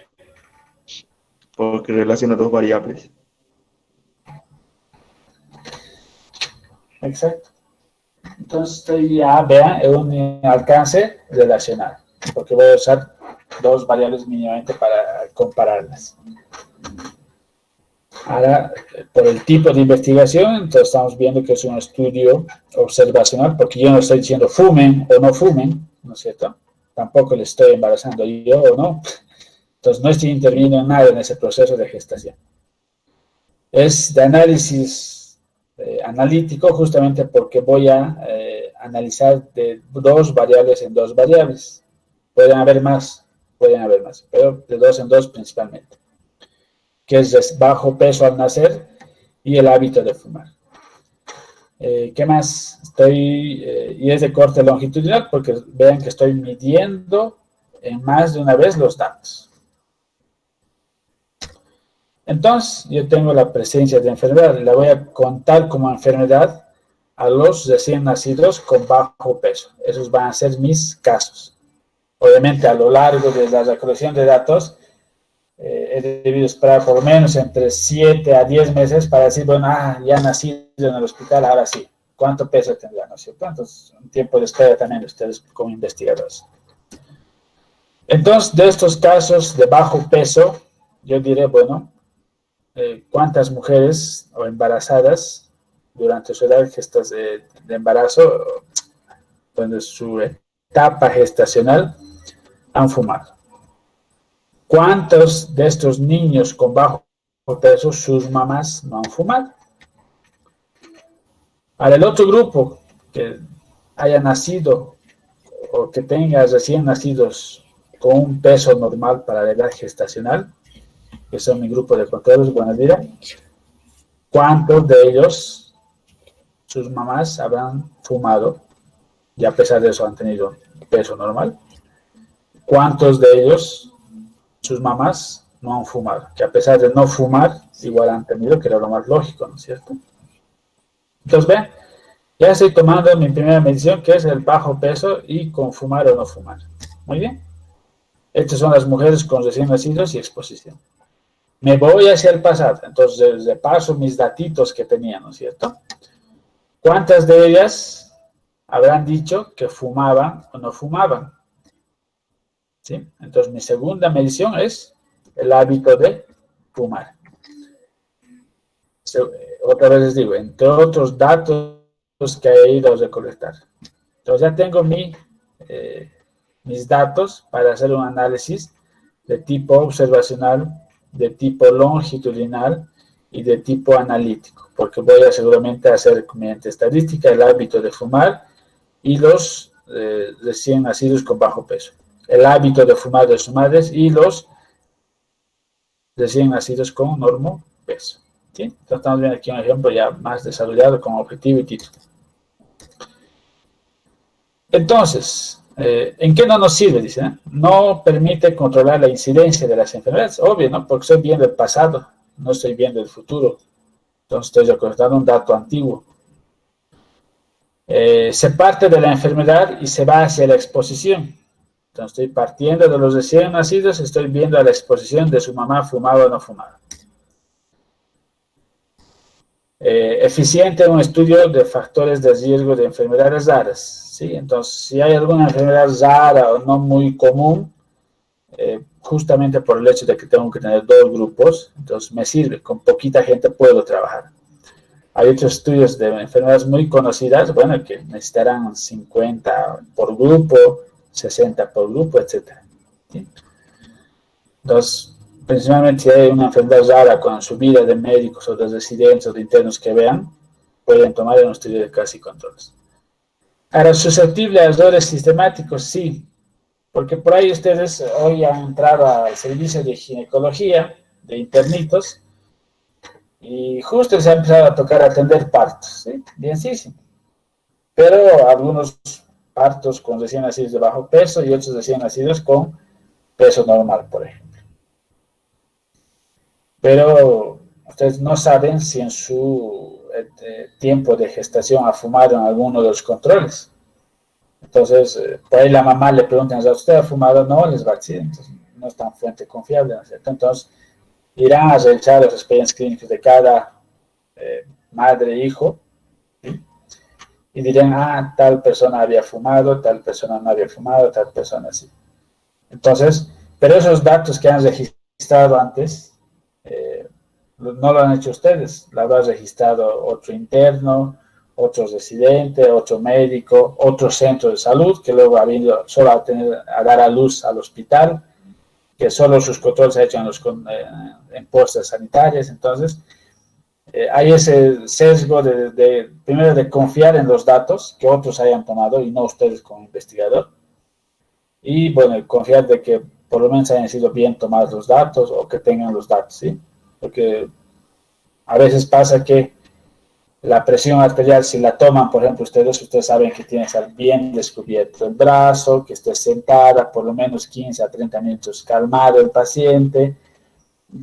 Porque relaciona dos variables. Exacto. Entonces ya vean, es un alcance relacional, porque voy a usar dos variables mínimamente para compararlas. Ahora, por el tipo de investigación, entonces estamos viendo que es un estudio observacional, porque yo no estoy diciendo fumen o no fumen, ¿no es cierto? Tampoco le estoy embarazando yo o no. Entonces no estoy interviniendo en nada en ese proceso de gestación. Es de análisis analítico justamente porque voy a analizar de 2 variables en 2 variables. Pueden haber más, pero de 2 en 2 principalmente, que es bajo peso al nacer y el hábito de fumar. ¿Qué más? Y es de corte longitudinal porque vean que estoy midiendo en más de una vez los datos. Entonces, yo tengo la presencia de enfermedad, la voy a contar como enfermedad a los recién nacidos con bajo peso. Esos van a ser mis casos. Obviamente, a lo largo de la recolección de datos, he debido esperar por lo menos entre 7 a 10 meses para decir, bueno, ya nacido en el hospital, ahora sí. ¿Cuánto peso tendrá? ¿No es cierto? Entonces, un tiempo de espera también de ustedes como investigadores. Entonces, de estos casos de bajo peso, yo diré, bueno, cuántas mujeres o embarazadas durante su edad de embarazo, donde su etapa gestacional, han fumado. ¿Cuántos de estos niños con bajo peso sus mamás no han fumado? Ahora, el otro grupo que haya nacido o que tenga recién nacidos con un peso normal para la edad gestacional, que son mi grupo de controles, buenos días, ¿cuántos de ellos, sus mamás, habrán fumado y a pesar de eso han tenido peso normal? ¿Cuántos de ellos, sus mamás, no han fumado? Que a pesar de no fumar, igual han tenido, que era lo más lógico, ¿no es cierto? Entonces, ven, ya estoy tomando mi primera medición, que es el bajo peso y con fumar o no fumar. Muy bien. Estas son las mujeres con recién nacidos y exposición. Me voy hacia el pasado, entonces repaso mis datitos que tenía, ¿no es cierto? ¿Cuántas de ellas habrán dicho que fumaban o no fumaban? ¿Sí? Entonces mi segunda medición es el hábito de fumar. Otra vez les digo, entre otros datos que he ido a recolectar. Entonces ya tengo mis datos para hacer un análisis de tipo observacional, de tipo longitudinal y de tipo analítico, porque voy a seguramente hacer mediante estadística el hábito de fumar y los recién nacidos con bajo peso, el hábito de fumar de sus madres y los recién nacidos con normo peso. ¿Sí? Entonces estamos viendo aquí un ejemplo ya más desarrollado con objetivo y título. Entonces, ¿en qué no nos sirve? Dice, ¿eh? No permite controlar la incidencia de las enfermedades. Obvio, ¿no? Porque estoy viendo el pasado, no estoy viendo el futuro. Entonces estoy recordando un dato antiguo. Se parte de la enfermedad y se va hacia la exposición. Entonces estoy partiendo de los recién nacidos, estoy viendo la exposición de su mamá fumaba o no fumaba. Eficiente un estudio de factores de riesgo de enfermedades raras. ¿Sí? Entonces, si hay alguna enfermedad rara o no muy común, justamente por el hecho de que tengo que tener 2 grupos, entonces me sirve, con poquita gente puedo trabajar. Hay otros estudios de enfermedades muy conocidas, bueno, que necesitarán 50 por grupo, 60 por grupo, etc. ¿Sí? Entonces, principalmente si hay una enfermedad rara con subida de médicos o de residentes o de internos que vean, pueden tomar un estudio de casos y controles. Ahora, susceptible a errores sistemáticos, sí, porque por ahí ustedes hoy han entrado al servicio de ginecología, de internitos, y justo se ha empezado a tocar atender partos, ¿sí? Bienísimo. Pero algunos partos con recién nacidos de bajo peso y otros recién nacidos con peso normal, por ejemplo. Pero ustedes no saben si en su tiempo de gestación ha fumado en alguno de los controles. Entonces, por ahí la mamá le pregunta, ¿usted ha fumado? No, les va a decir, entonces no es tan fuente confiable, ¿no es cierto? Entonces, irán a realizar los expedientes clínicos de cada madre e hijo, ¿sí? Y dirán, tal persona había fumado, tal persona no había fumado, tal persona sí. Entonces, pero esos datos que han registrado antes, no lo han hecho ustedes, lo habrá registrado otro interno, otro residente, otro médico, otro centro de salud, que luego ha venido solo a dar a luz al hospital, que solo sus controles se han hecho en puestas sanitarias. Entonces, hay ese sesgo primero de confiar en los datos que otros hayan tomado y no ustedes como investigador. Y bueno, confiar de que por lo menos hayan sido bien tomados los datos o que tengan los datos, ¿sí? Porque a veces pasa que la presión arterial, si la toman, por ejemplo, ustedes saben que tiene que estar bien descubierto el brazo, que esté sentada por lo menos 15 a 30 minutos calmado el paciente,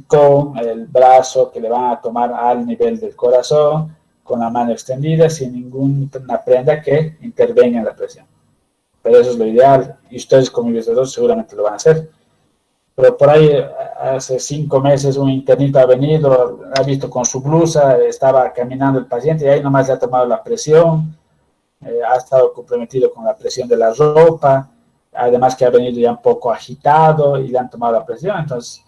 con el brazo que le van a tomar al nivel del corazón, con la mano extendida, sin ninguna prenda que intervenga en la presión. Pero eso es lo ideal, y ustedes como investigadores seguramente lo van a hacer. Pero por ahí, hace 5 meses, un internito ha venido, ha visto con su blusa, estaba caminando el paciente y ahí nomás le ha tomado la presión, ha estado comprometido con la presión de la ropa, además que ha venido ya un poco agitado y le han tomado la presión. Entonces,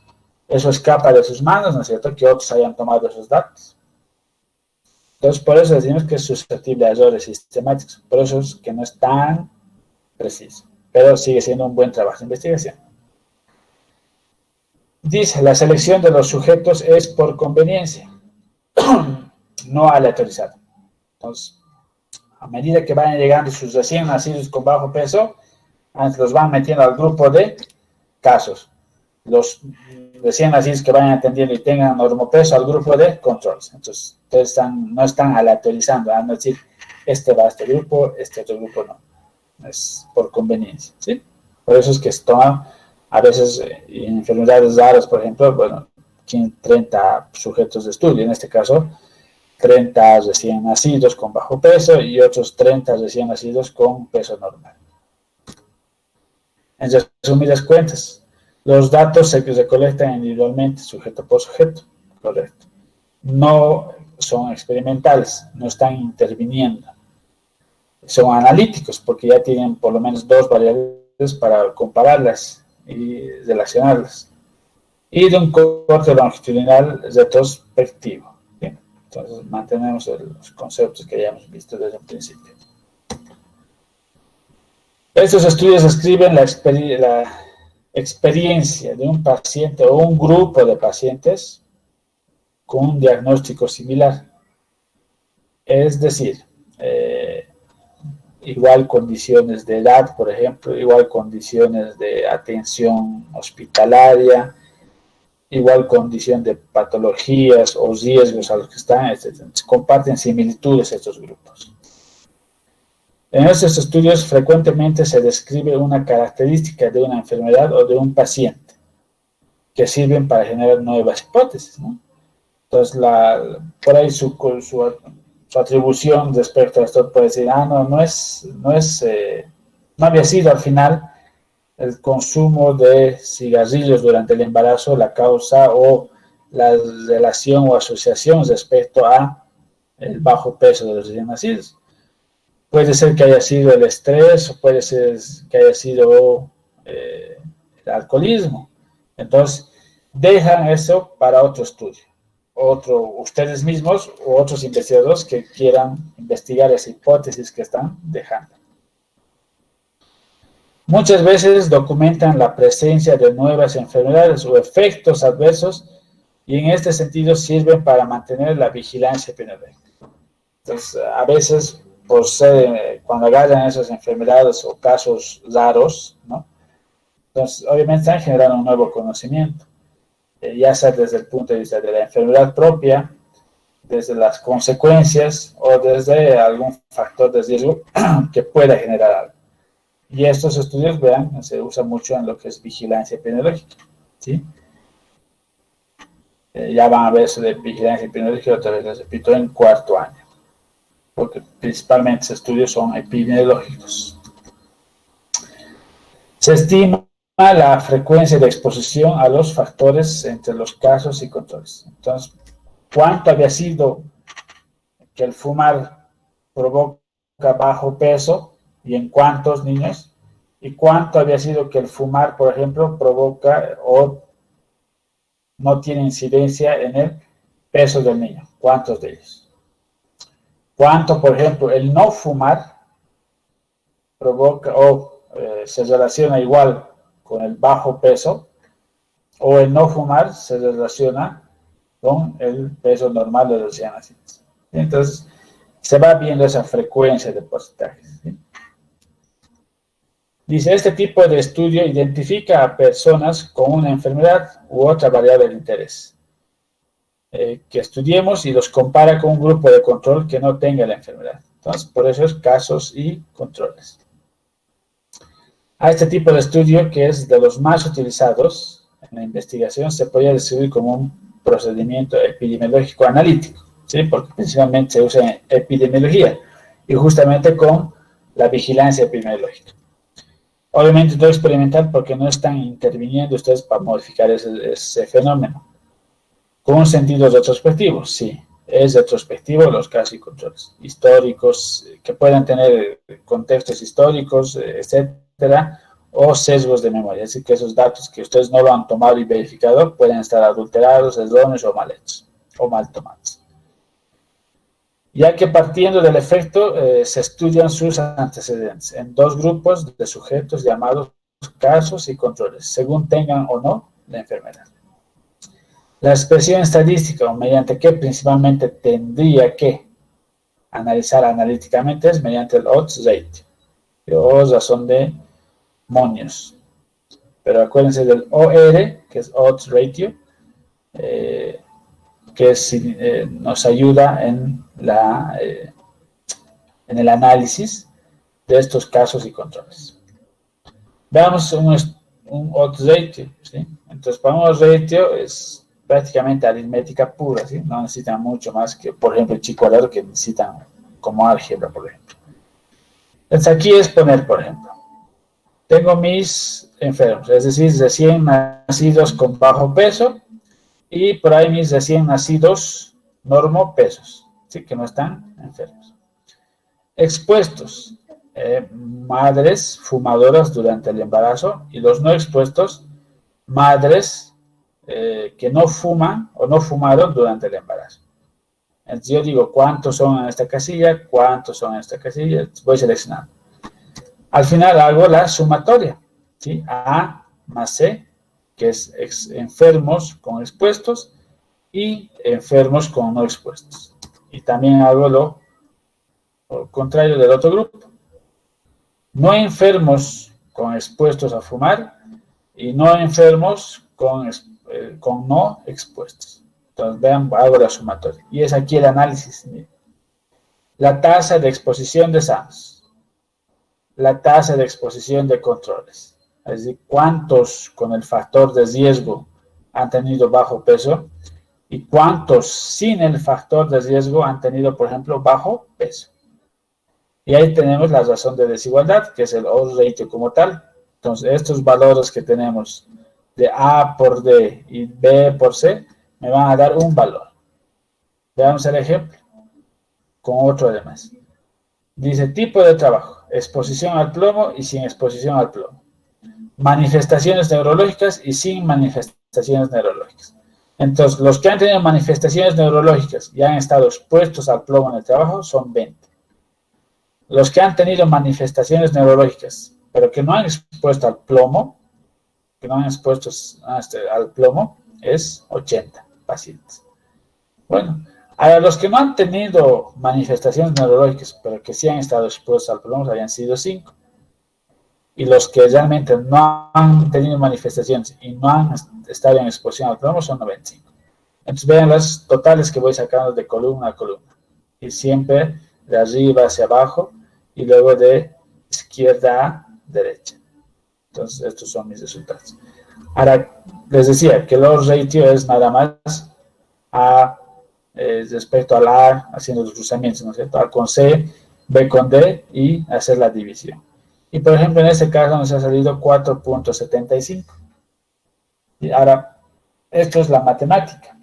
eso escapa de sus manos, ¿no es cierto?, que otros hayan tomado esos datos. Entonces, por eso decimos que es susceptible a errores sistemáticos, por eso es que no es tan preciso, pero sigue siendo un buen trabajo de investigación. Dice, la selección de los sujetos es por conveniencia, no aleatorizada. Entonces, a medida que vayan llegando sus recién nacidos con bajo peso, los van metiendo al grupo de casos. Los recién nacidos que vayan atendiendo y tengan normopeso al grupo de controles. Entonces, ustedes no están aleatorizando, no decir, este va a este grupo, este otro grupo no. Es por conveniencia, ¿sí? Por eso es que se toma, a veces, en enfermedades raras, por ejemplo, bueno, 30 sujetos de estudio, en este caso, 30 recién nacidos con bajo peso y otros 30 recién nacidos con peso normal. En resumidas cuentas, los datos se recolectan individualmente, sujeto por sujeto, correcto. No son experimentales, no están interviniendo. Son analíticos porque ya tienen por lo menos 2 variables para compararlas y relacionarlas. Y de un corte longitudinal retrospectivo. Bien, entonces mantenemos los conceptos que ya hemos visto desde el principio. Estos estudios describen la experiencia de un paciente o un grupo de pacientes con un diagnóstico similar. Es decir, igual condiciones de edad, por ejemplo, igual condiciones de atención hospitalaria, igual condición de patologías o riesgos a los que están, etc. Comparten similitudes estos grupos. En estos estudios frecuentemente se describe una característica de una enfermedad o de un paciente que sirven para generar nuevas hipótesis, ¿no? Entonces, por ahí su atribución respecto a esto puede decir, no había sido al final el consumo de cigarrillos durante el embarazo la causa o la relación o asociación respecto a el bajo peso de los recién nacidos. Puede ser que haya sido el estrés o puede ser que haya sido el alcoholismo. Entonces, dejan eso para otro estudio. Ustedes mismos o otros investigadores que quieran investigar esa hipótesis que están dejando. Muchas veces documentan la presencia de nuevas enfermedades o efectos adversos y en este sentido sirven para mantener la vigilancia epidemiológica. Entonces, a veces, cuando agarran esas enfermedades o casos raros, ¿no? Entonces, obviamente están generando un nuevo conocimiento. Ya sea desde el punto de vista de la enfermedad propia, desde las consecuencias o desde algún factor de riesgo que pueda generar algo. Y estos estudios, vean, se usa mucho en lo que es vigilancia epidemiológica, ¿sí? Ya van a ver eso de vigilancia epidemiológica, otra vez les repito, en 4º año, porque principalmente esos estudios son epidemiológicos. Se estima la frecuencia de exposición a los factores entre los casos y controles. Entonces, ¿cuánto había sido que el fumar provoca bajo peso y en cuántos niños? ¿Y cuánto había sido que el fumar, por ejemplo, provoca o no tiene incidencia en el peso del niño? ¿Cuántos de ellos? ¿Cuánto, por ejemplo, el no fumar provoca o se relaciona igual con el bajo peso o el no fumar se relaciona con el peso normal de los recién nacidos. Entonces, se va viendo esa frecuencia de porcentajes. ¿Sí? Dice, este tipo de estudio identifica a personas con una enfermedad u otra variable de interés. Que estudiemos y los compara con un grupo de control que no tenga la enfermedad. Entonces, por eso es casos y controles. A este tipo de estudio, que es de los más utilizados en la investigación, se podría describir como un procedimiento epidemiológico analítico, ¿sí? Porque principalmente se usa en epidemiología y justamente con la vigilancia epidemiológica. Obviamente no experimental porque no están interviniendo ustedes para modificar ese fenómeno. Con un sentido retrospectivo, sí, es retrospectivo los casos y controles históricos que puedan tener contextos históricos, etcétera, o sesgos de memoria, es decir, que esos datos que ustedes no lo han tomado y verificado pueden estar adulterados, erróneos o mal hechos, o mal tomados. Ya que partiendo del efecto se estudian sus antecedentes en dos grupos de sujetos llamados casos y controles, según tengan o no la enfermedad. La expresión estadística, o mediante que principalmente tendría que analizar analíticamente, es mediante el odds ratio, o razón de Monios. Pero acuérdense del OR, que es odds ratio, que nos ayuda en el análisis de estos casos y controles. Veamos un odds ratio, ¿sí? Entonces, para un odds ratio es prácticamente aritmética pura, ¿sí? No necesitan mucho más que, por ejemplo, el chico alero que necesitan como álgebra, por ejemplo. Entonces, aquí es poner, por ejemplo, tengo mis enfermos, es decir, recién nacidos con bajo peso y por ahí mis recién nacidos normopesos, ¿sí? Que no están enfermos. Expuestos, madres fumadoras durante el embarazo y los no expuestos, madres que no fuman o no fumaron durante el embarazo. Entonces yo digo cuántos son en esta casilla, cuántos son en esta casilla, voy seleccionando. Al final hago la sumatoria, ¿sí? A más C, que es enfermos con expuestos y enfermos con no expuestos. Y también hago lo contrario del otro grupo. No enfermos con expuestos a fumar y no enfermos con no expuestos. Entonces, vean, hago la sumatoria. Y es aquí el análisis. La tasa de exposición de sanos. La tasa de exposición de controles. Es decir, cuántos con el factor de riesgo han tenido bajo peso y cuántos sin el factor de riesgo han tenido, por ejemplo, bajo peso. Y ahí tenemos la razón de desigualdad, que es el odds ratio como tal. Entonces, estos valores que tenemos de A por D y B por C, me van a dar un valor. Veamos el ejemplo con otro además. Dice tipo de trabajo, exposición al plomo y sin exposición al plomo. Manifestaciones neurológicas y sin manifestaciones neurológicas. Entonces, los que han tenido manifestaciones neurológicas y han estado expuestos al plomo en el trabajo son 20. Los que han tenido manifestaciones neurológicas, pero que no han expuesto al plomo, es 80 pacientes. Bueno, a los que no han tenido manifestaciones neurológicas, pero que sí han estado expuestos al plomo, habían sido 5. Y los que realmente no han tenido manifestaciones y no han estado en exposición al plomo son 95. Entonces vean los totales que voy sacando de columna a columna. Y siempre de arriba hacia abajo y luego de izquierda a derecha. Entonces estos son mis resultados. Ahora, les decía que el odds ratio es nada más respecto al A, haciendo los cruzamientos, ¿no es cierto? A con C, B con D y hacer la división. Y por ejemplo, en este caso nos ha salido 4.75. Y ahora, esto es la matemática.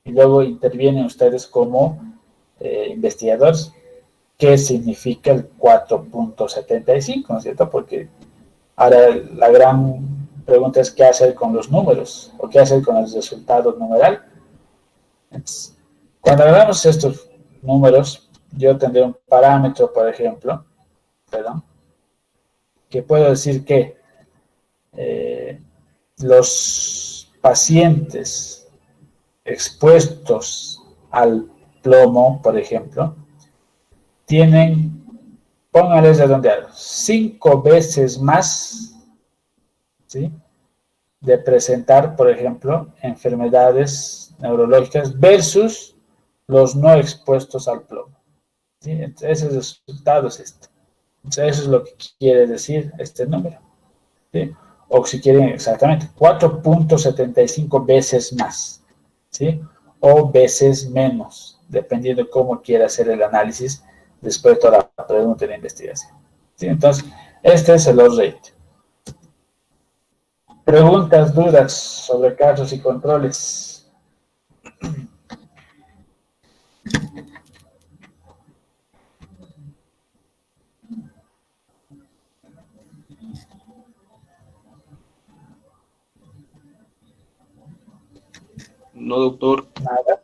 Y luego intervienen ustedes como investigadores. ¿Qué significa el 4.75? ¿No es cierto? Porque ahora la gran pregunta es qué hacer con los números o qué hacer con el resultado numeral. Entonces, cuando hagamos estos números, yo tendré un parámetro, por ejemplo, que puedo decir que los pacientes expuestos al plomo, por ejemplo, tienen, pónganles redondeados, 5 veces más, ¿sí?, de presentar, por ejemplo, enfermedades neurológicas versus los no expuestos al plomo. ¿Sí? Entonces, ese resultado es este. Entonces, eso es lo que quiere decir este número. ¿Sí? O si quieren exactamente, 4.75 veces más, ¿sí?, o veces menos, dependiendo de cómo quiera hacer el análisis después de toda la pregunta de la investigación. ¿Sí? Entonces, este es el odds rate. Preguntas, dudas sobre casos y controles. No, doctor. Nada,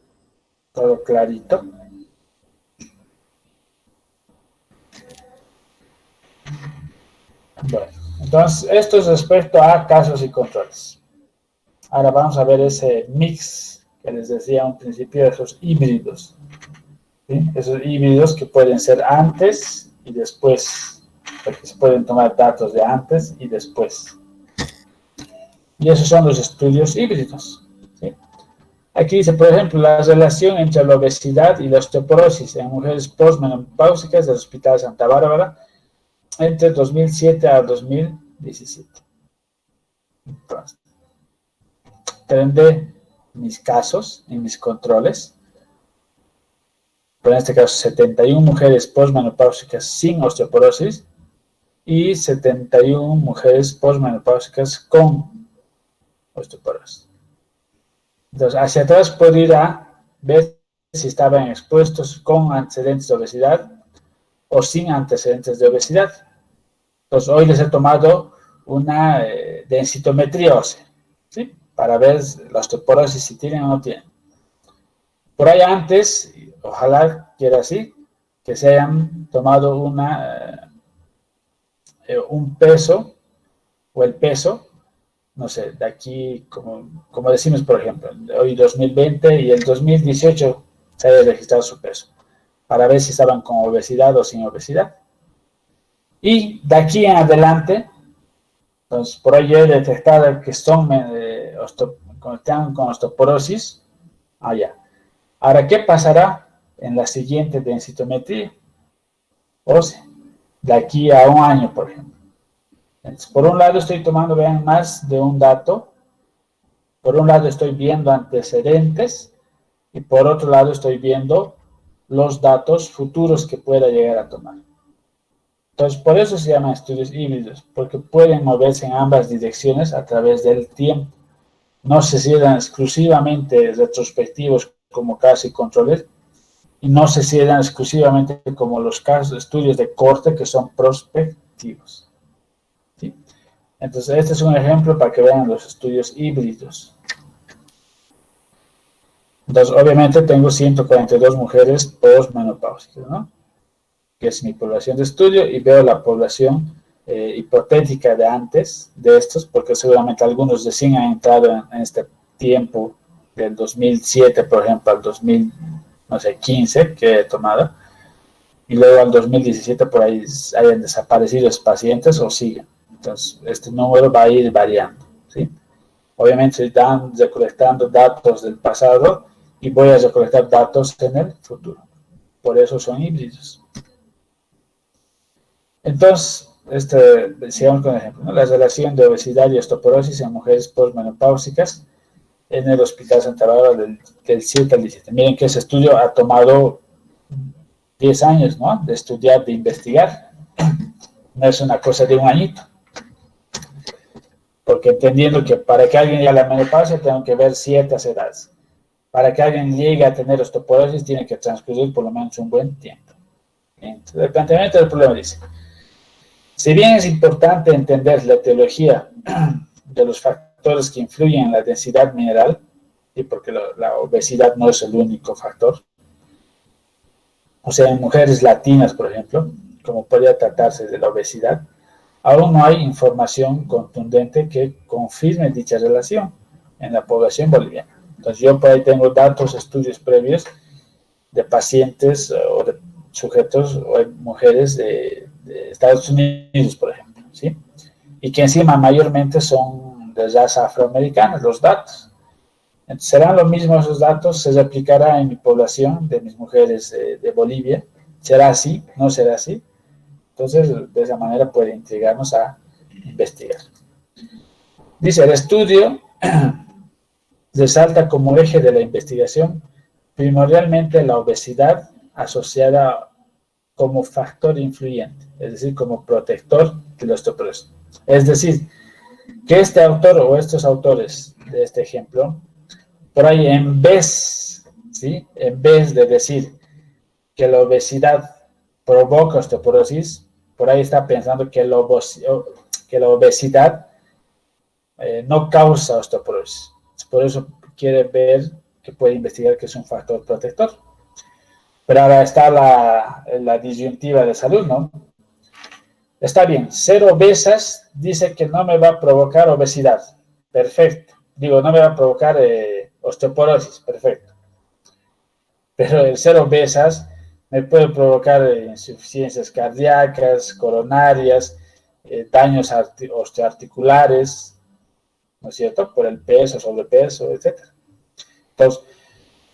todo clarito. Bueno, entonces esto es respecto a casos y controles. Ahora vamos a ver ese mix que les decía al principio, esos híbridos. ¿Sí? Esos híbridos que pueden ser antes y después, porque se pueden tomar datos de antes y después. Y esos son los estudios híbridos. ¿Sí? Aquí dice, por ejemplo, la relación entre la obesidad y la osteoporosis en mujeres postmenopáusicas del Hospital Santa Bárbara entre 2007 a 2017. Entonces, prende mis casos y mis controles. Pero en este caso, 71 mujeres postmenopáusicas sin osteoporosis y 71 mujeres postmenopáusicas con osteoporosis. Entonces, hacia atrás puedo ir a ver si estaban expuestos con antecedentes de obesidad o sin antecedentes de obesidad. Entonces, hoy les he tomado una densitometría ósea, ¿sí?, para ver la osteoporosis si tienen o no tienen. Por ahí antes, ojalá quiera así, que se hayan tomado un peso, o el peso, no sé, de aquí, como decimos, por ejemplo, hoy 2020 y el 2018 se haya registrado su peso, para ver si estaban con obesidad o sin obesidad. Y de aquí en adelante, entonces, por ahí he detectado que están con osteoporosis. Ya. Ahora, ¿qué pasará en la siguiente densitometría ósea? De aquí a un año, por ejemplo. Entonces, por un lado estoy tomando, vean, más de un dato. Por un lado estoy viendo antecedentes y por otro lado estoy viendo los datos futuros que pueda llegar a tomar. Entonces, por eso se llaman estudios híbridos, porque pueden moverse en ambas direcciones a través del tiempo. No se cierran exclusivamente retrospectivos como casos y controles, y no se cierran exclusivamente como los casos, estudios de corte que son prospectivos. ¿Sí? Entonces, este es un ejemplo para que vean los estudios híbridos. Entonces, obviamente tengo 142 mujeres postmenopáusicas, ¿no?, que es mi población de estudio, y veo la población hipotética de antes de estos, porque seguramente algunos recién han entrado en este tiempo del 2007, por ejemplo, al 2015 que he tomado, y luego al 2017 por ahí hayan desaparecido los pacientes o siguen. Entonces, este número va a ir variando, ¿sí? Obviamente están recolectando datos del pasado y voy a recolectar datos en el futuro. Por eso son híbridos. Entonces, sigamos con el ejemplo, ¿no? La relación de obesidad y osteoporosis en mujeres postmenopáusicas en el Hospital Santa Bárbara del 7 al 17. Miren que ese estudio ha tomado 10 años, ¿no?, de estudiar, de investigar. No es una cosa de un añito. Porque entendiendo que para que alguien llegue a la menopausia tengo que ver ciertas edades. Para que alguien llegue a tener osteoporosis tiene que transcurrir por lo menos un buen tiempo. Entonces, el planteamiento del problema dice: si bien es importante entender la etiología de los factores que influyen en la densidad mineral, y porque la obesidad no es el único factor, o sea, en mujeres latinas, por ejemplo, como podría tratarse de la obesidad, aún no hay información contundente que confirme dicha relación en la población boliviana. Entonces yo por ahí tengo datos, estudios previos de pacientes o de sujetos o de mujeres de Estados Unidos, por ejemplo, ¿sí? Y que encima mayormente son de raza afroamericana, los datos. Entonces, ¿serán los mismos esos datos? ¿Se replicará en mi población de mis mujeres de Bolivia? ¿Será así? ¿No será así? Entonces, de esa manera puede intrigarnos a investigar. Dice, el estudio resalta como eje de la investigación primordialmente la obesidad asociada como factor influyente, es decir, como protector de la osteoporosis. Es decir, que este autor o estos autores de este ejemplo, por ahí en vez, ¿sí? En vez de decir que la obesidad provoca osteoporosis, por ahí está pensando que la obesidad no causa osteoporosis. Por eso quiere ver que puede investigar que es un factor protector. Pero ahora está la disyuntiva de salud, ¿no? Está bien, ser obesas dice que no me va a provocar obesidad. Perfecto. Digo, no me va a provocar osteoporosis. Perfecto. Pero el ser obesas me puede provocar insuficiencias cardíacas, coronarias, daños osteoarticulares, ¿no es cierto? Por el peso, sobrepeso, etc. Entonces,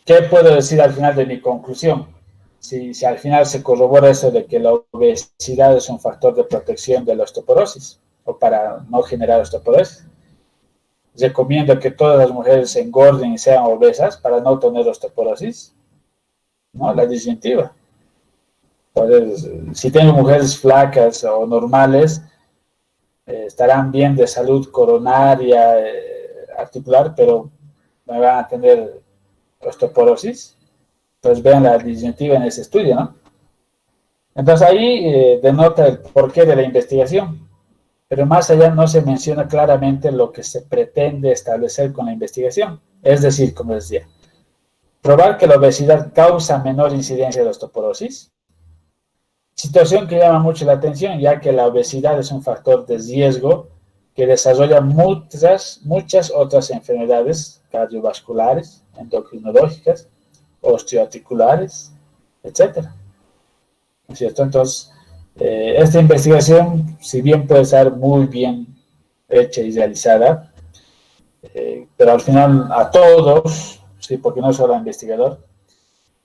¿qué puedo decir al final de mi conclusión? Si al final se corrobora eso de que la obesidad es un factor de protección de la osteoporosis o para no generar osteoporosis, recomiendo que todas las mujeres se engorden y sean obesas para no tener osteoporosis, ¿no? La disyuntiva. Entonces, si tengo mujeres flacas o normales, estarán bien de salud coronaria, articular, pero me van a tener osteoporosis. Pues vean la disyuntiva en ese estudio, ¿no? Entonces ahí denota el porqué de la investigación, pero más allá no se menciona claramente lo que se pretende establecer con la investigación. Es decir, como decía, probar que la obesidad causa menor incidencia de osteoporosis, situación que llama mucho la atención, ya que la obesidad es un factor de riesgo que desarrolla muchas otras enfermedades cardiovasculares, endocrinológicas, osteoarticulares, etcétera. ¿No es cierto? Entonces, esta investigación, si bien puede estar muy bien hecha y realizada, pero al final a todos, sí, porque no solo al investigador,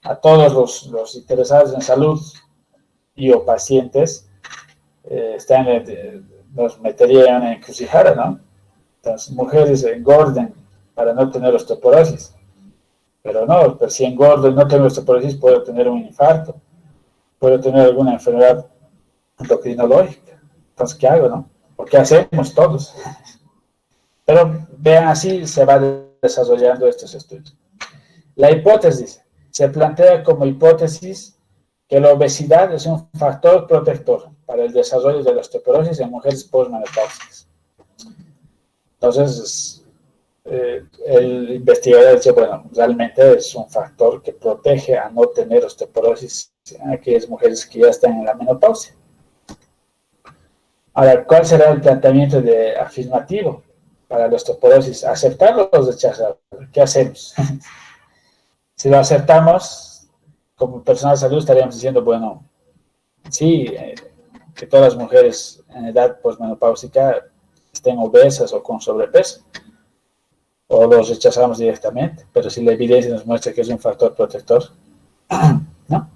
a todos los interesados en salud y o pacientes, nos metería en una encrucijada, ¿no? Entonces, mujeres engorden para no tener osteoporosis. Pero no, pero si engordo y no tengo osteoporosis, puedo tener un infarto, puedo tener alguna enfermedad endocrinológica. Entonces, ¿qué hago, no? ¿O qué hacemos todos? Pero vean, así se va desarrollando estos estudios. La hipótesis se plantea como hipótesis que la obesidad es un factor protector para el desarrollo de la osteoporosis en mujeres postmenopáusicas. Entonces, el investigador dice, bueno, realmente es un factor que protege a no tener osteoporosis en aquellas mujeres que ya están en la menopausia. Ahora, ¿cuál será el planteamiento afirmativo para la osteoporosis? ¿Aceptarlo o rechazarlo? ¿Qué hacemos? Si lo aceptamos, como personal de salud estaríamos diciendo, bueno, sí, que todas las mujeres en edad postmenopáusica estén obesas o con sobrepeso, o los rechazamos directamente, pero si la evidencia nos muestra que es un factor protector, ¿no?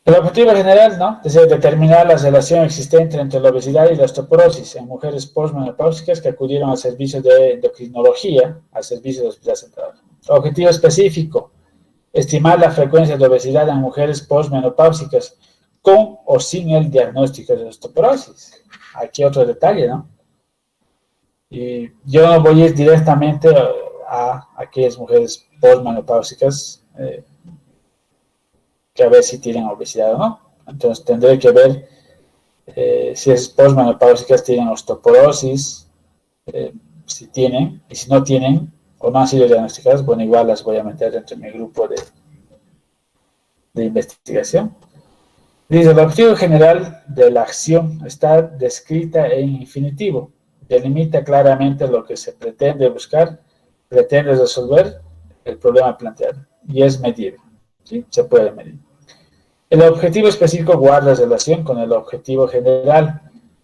El objetivo general, ¿no? Es determinar la relación existente entre la obesidad y la osteoporosis en mujeres postmenopáusicas que acudieron al servicio de endocrinología, al servicio de hospital central. Objetivo específico, estimar la frecuencia de obesidad en mujeres postmenopáusicas con o sin el diagnóstico de osteoporosis. Aquí otro detalle, ¿no? Y yo no voy a ir directamente a aquellas mujeres postmenopáusicas que a ver si tienen obesidad o no. Entonces tendré que ver si esas postmenopáusicas tienen osteoporosis, si tienen, y si no tienen o no han sido diagnosticadas, bueno, igual las voy a meter dentro de mi grupo de investigación. Dice, el objetivo general de la acción está descrita en infinitivo. Delimita claramente lo que se pretende buscar, pretende resolver el problema planteado y es medible. ¿Sí? Se puede medir. El objetivo específico guarda relación con el objetivo general,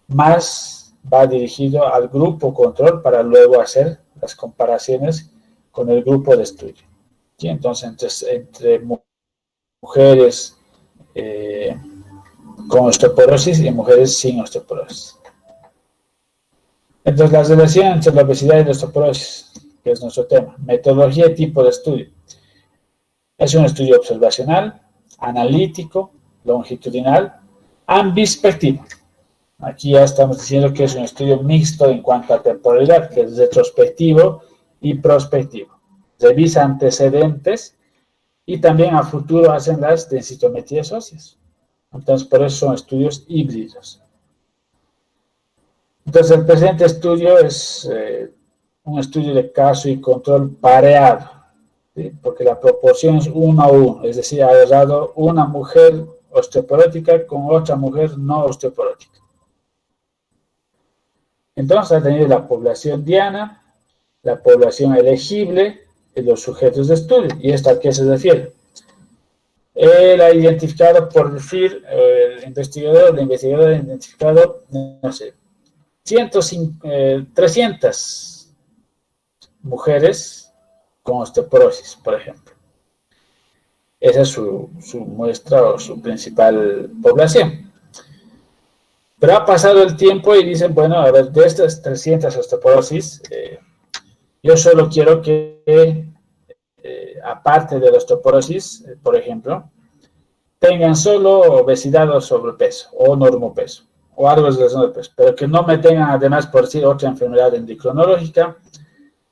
más va dirigido al grupo control para luego hacer las comparaciones con el grupo de estudio. ¿Sí? Entonces, entre mujeres con osteoporosis y mujeres sin osteoporosis. Entonces, la relación entre la obesidad y la osteoporosis, que es nuestro tema. Metodología y tipo de estudio. Es un estudio observacional, analítico, longitudinal, ambispectivo. Aquí ya estamos diciendo que es un estudio mixto en cuanto a temporalidad, que es retrospectivo y prospectivo. Revisa antecedentes y también a futuro hacen las densitometrías óseas. Entonces, por eso son estudios híbridos. Entonces, el presente estudio es un estudio de caso y control pareado, ¿sí? Porque la proporción es 1 a 1, es decir, ha agarrado una mujer osteoporótica con otra mujer no osteoporótica. Entonces, ha tenido la población diana, la población elegible y los sujetos de estudio. ¿Y esto a qué se refiere? Él ha identificado, por decir, el investigador, la investigadora ha identificado, no sé, 300 mujeres con osteoporosis, por ejemplo. Esa es su muestra o su principal población. Pero ha pasado el tiempo y dicen, bueno, a ver, de estas 300 osteoporosis, yo solo quiero que, aparte de la osteoporosis, por ejemplo, tengan solo obesidad o sobrepeso, o normopeso, o algo relacionado al peso, pero que no me tengan además, por decir, otra enfermedad endocrinológica,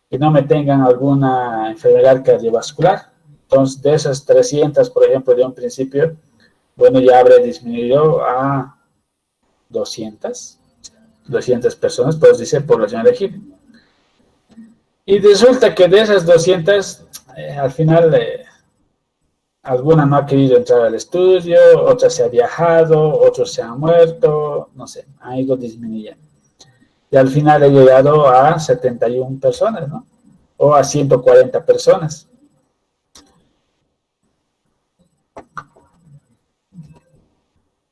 que no me tengan alguna enfermedad cardiovascular. Entonces, de esas 300, por ejemplo, de un principio, bueno, ya habré disminuido a 200 personas, pues dice población elegible. Y resulta que de esas 200, al final, alguna no ha querido entrar al estudio, otra se ha viajado, otros se han muerto, no sé, han ido disminuyendo. Y al final he llegado a 71 personas, ¿no? O a 140 personas.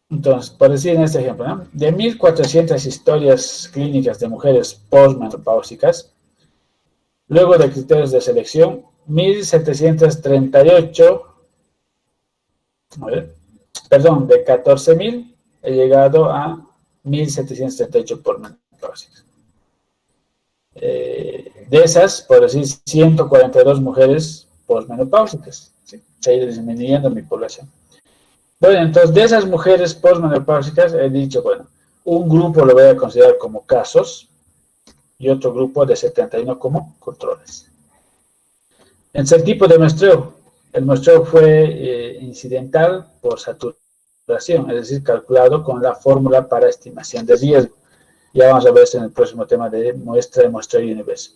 Entonces, por decir en este ejemplo, ¿no? De 1.400 historias clínicas de mujeres postmenopáusicas, luego de criterios de selección, 1.738, de 14.000 he llegado a 1.738 por menopáusicas. De esas, por decir, 142 mujeres postmenopáusicas, ¿sí? Se ha ido disminuyendo mi población. Bueno, entonces de esas mujeres postmenopáusicas he dicho, bueno, un grupo lo voy a considerar como casos y otro grupo de 71 como controles. Entonces el tipo de muestreo, el muestreo fue incidental por saturación, es decir, calculado con la fórmula para estimación de riesgo. Ya vamos a ver esto en el próximo tema de muestra de muestreo universo.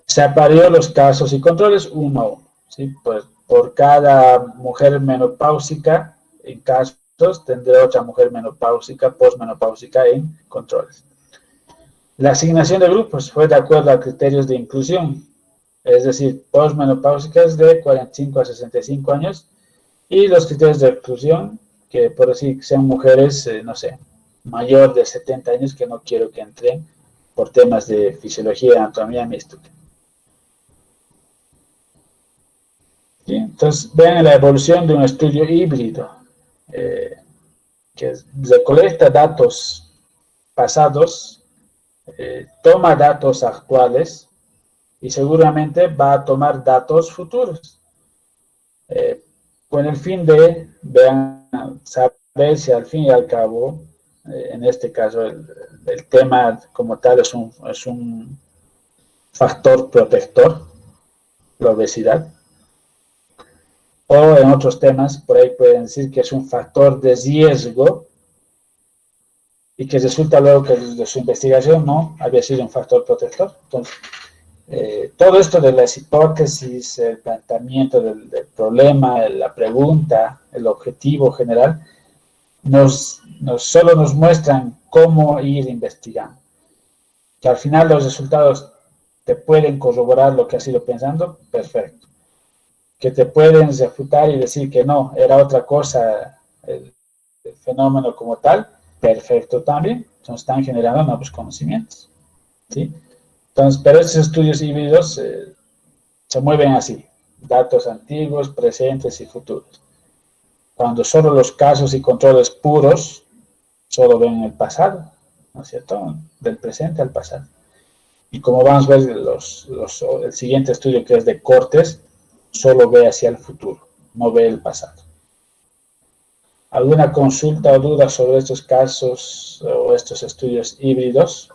Se apareó los casos y controles uno a uno, ¿sí? Pues por cada mujer menopáusica en casos, tendré otra mujer menopáusica, postmenopáusica en controles. La asignación de grupos fue de acuerdo a criterios de inclusión, es decir, postmenopáusicas de 45 a 65 años, y los criterios de exclusión, que por decir sean mujeres, no sé, mayor de 70 años, que no quiero que entren por temas de fisiología y anatomía en mi estudio. ¿Sí? Entonces, vean la evolución de un estudio híbrido, que recolecta datos pasados, toma datos actuales y seguramente va a tomar datos futuros, con el fin de saber si al fin y al cabo, en este caso el tema como tal es un factor protector, la obesidad, o en otros temas, por ahí pueden decir que es un factor de riesgo y que resulta luego que de su investigación no había sido un factor protector. Entonces, todo esto de las hipótesis, el planteamiento del problema, la pregunta, el objetivo general, solo nos muestran cómo ir investigando. Que al final los resultados te pueden corroborar lo que has ido pensando, perfecto. Que te pueden refutar y decir que no, era otra cosa el fenómeno como tal, perfecto también. Entonces están generando nuevos conocimientos, ¿sí? Entonces, pero estos estudios híbridos se mueven así, datos antiguos, presentes y futuros. Cuando solo los casos y controles puros solo ven el pasado, ¿no es cierto? Del presente al pasado. Y como vamos a ver el siguiente estudio, que es de cortes, solo ve hacia el futuro, no ve el pasado. ¿Alguna consulta o duda sobre estos casos o estos estudios híbridos?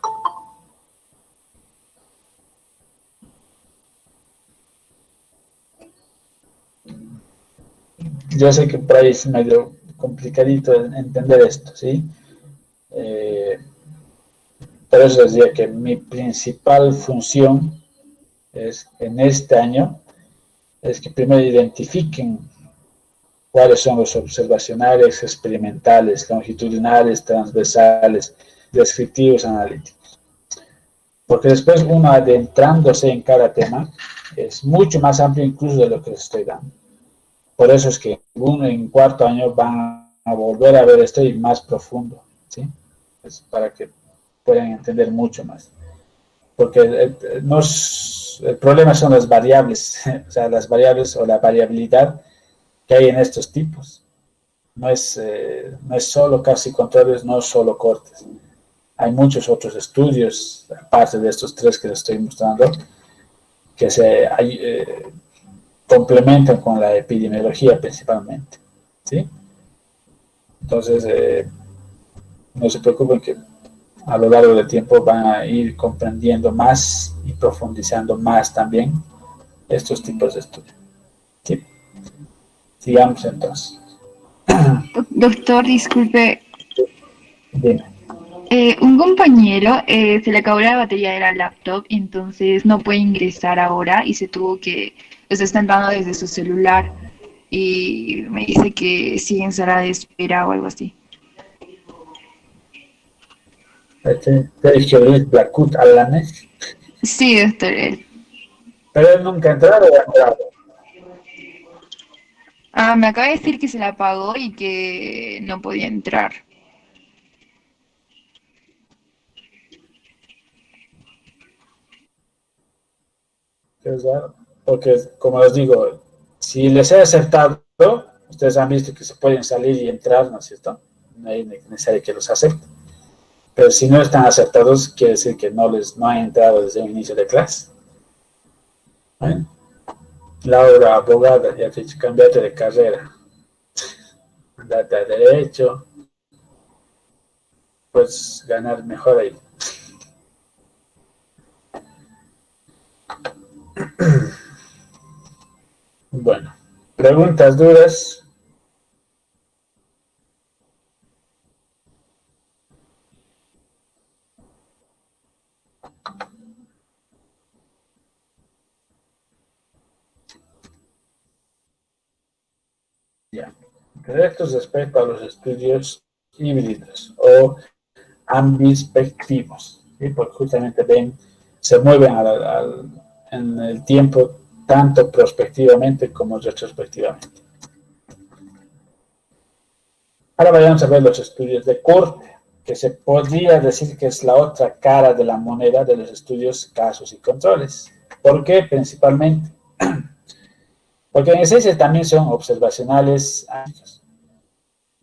Yo sé que por ahí es medio complicadito entender esto, ¿sí? Por eso decía que mi principal función es, en este año, es que primero identifiquen cuáles son los observacionales, experimentales, longitudinales, transversales, descriptivos, analíticos. Porque después uno adentrándose en cada tema es mucho más amplio incluso de lo que les estoy dando. Por eso es que uno en cuarto año van a volver a ver esto y más profundo, ¿sí? Es para que puedan entender mucho más. Porque el problema son las variables, o sea, las variables o la variabilidad que hay en estos tipos. No es solo casos y controles, no es solo cortes. Hay muchos otros estudios, aparte de estos tres que les estoy mostrando, que complementan con la epidemiología principalmente, ¿sí? Entonces, no se preocupen que a lo largo del tiempo van a ir comprendiendo más y profundizando más también estos tipos de estudios. ¿Sí? Sigamos entonces. Doctor, disculpe, Dime. un compañero se le acabó la batería de la laptop, entonces no puede ingresar ahora y está entrando desde su celular y me dice que sigue en sala de espera o algo así. Luis Blackwood Alanes. Sí, doctor, él. Pero él nunca ha entrado o ha entrado. Me acaba de decir que se la apagó y que no podía entrar. Porque, como les digo, si les he aceptado, ustedes han visto que se pueden salir y entrar, ¿no es cierto? No es necesario que los acepten. Pero si no están aceptados, quiere decir que no han entrado desde el inicio de clase. ¿Eh? Laura, abogada, ya te he dicho, cambiate de carrera. Andate a derecho. Puedes ganar mejor ahí. Bueno, preguntas, dudas. Ya. Correctos respecto a los estudios híbridos o ambispectivos, ¿sí? Porque justamente se mueven en el tiempo tanto prospectivamente como retrospectivamente. Ahora vayamos a ver los estudios de corte, que se podría decir que es la otra cara de la moneda de los estudios casos y controles. ¿Por qué? Principalmente porque en esencia también son observacionales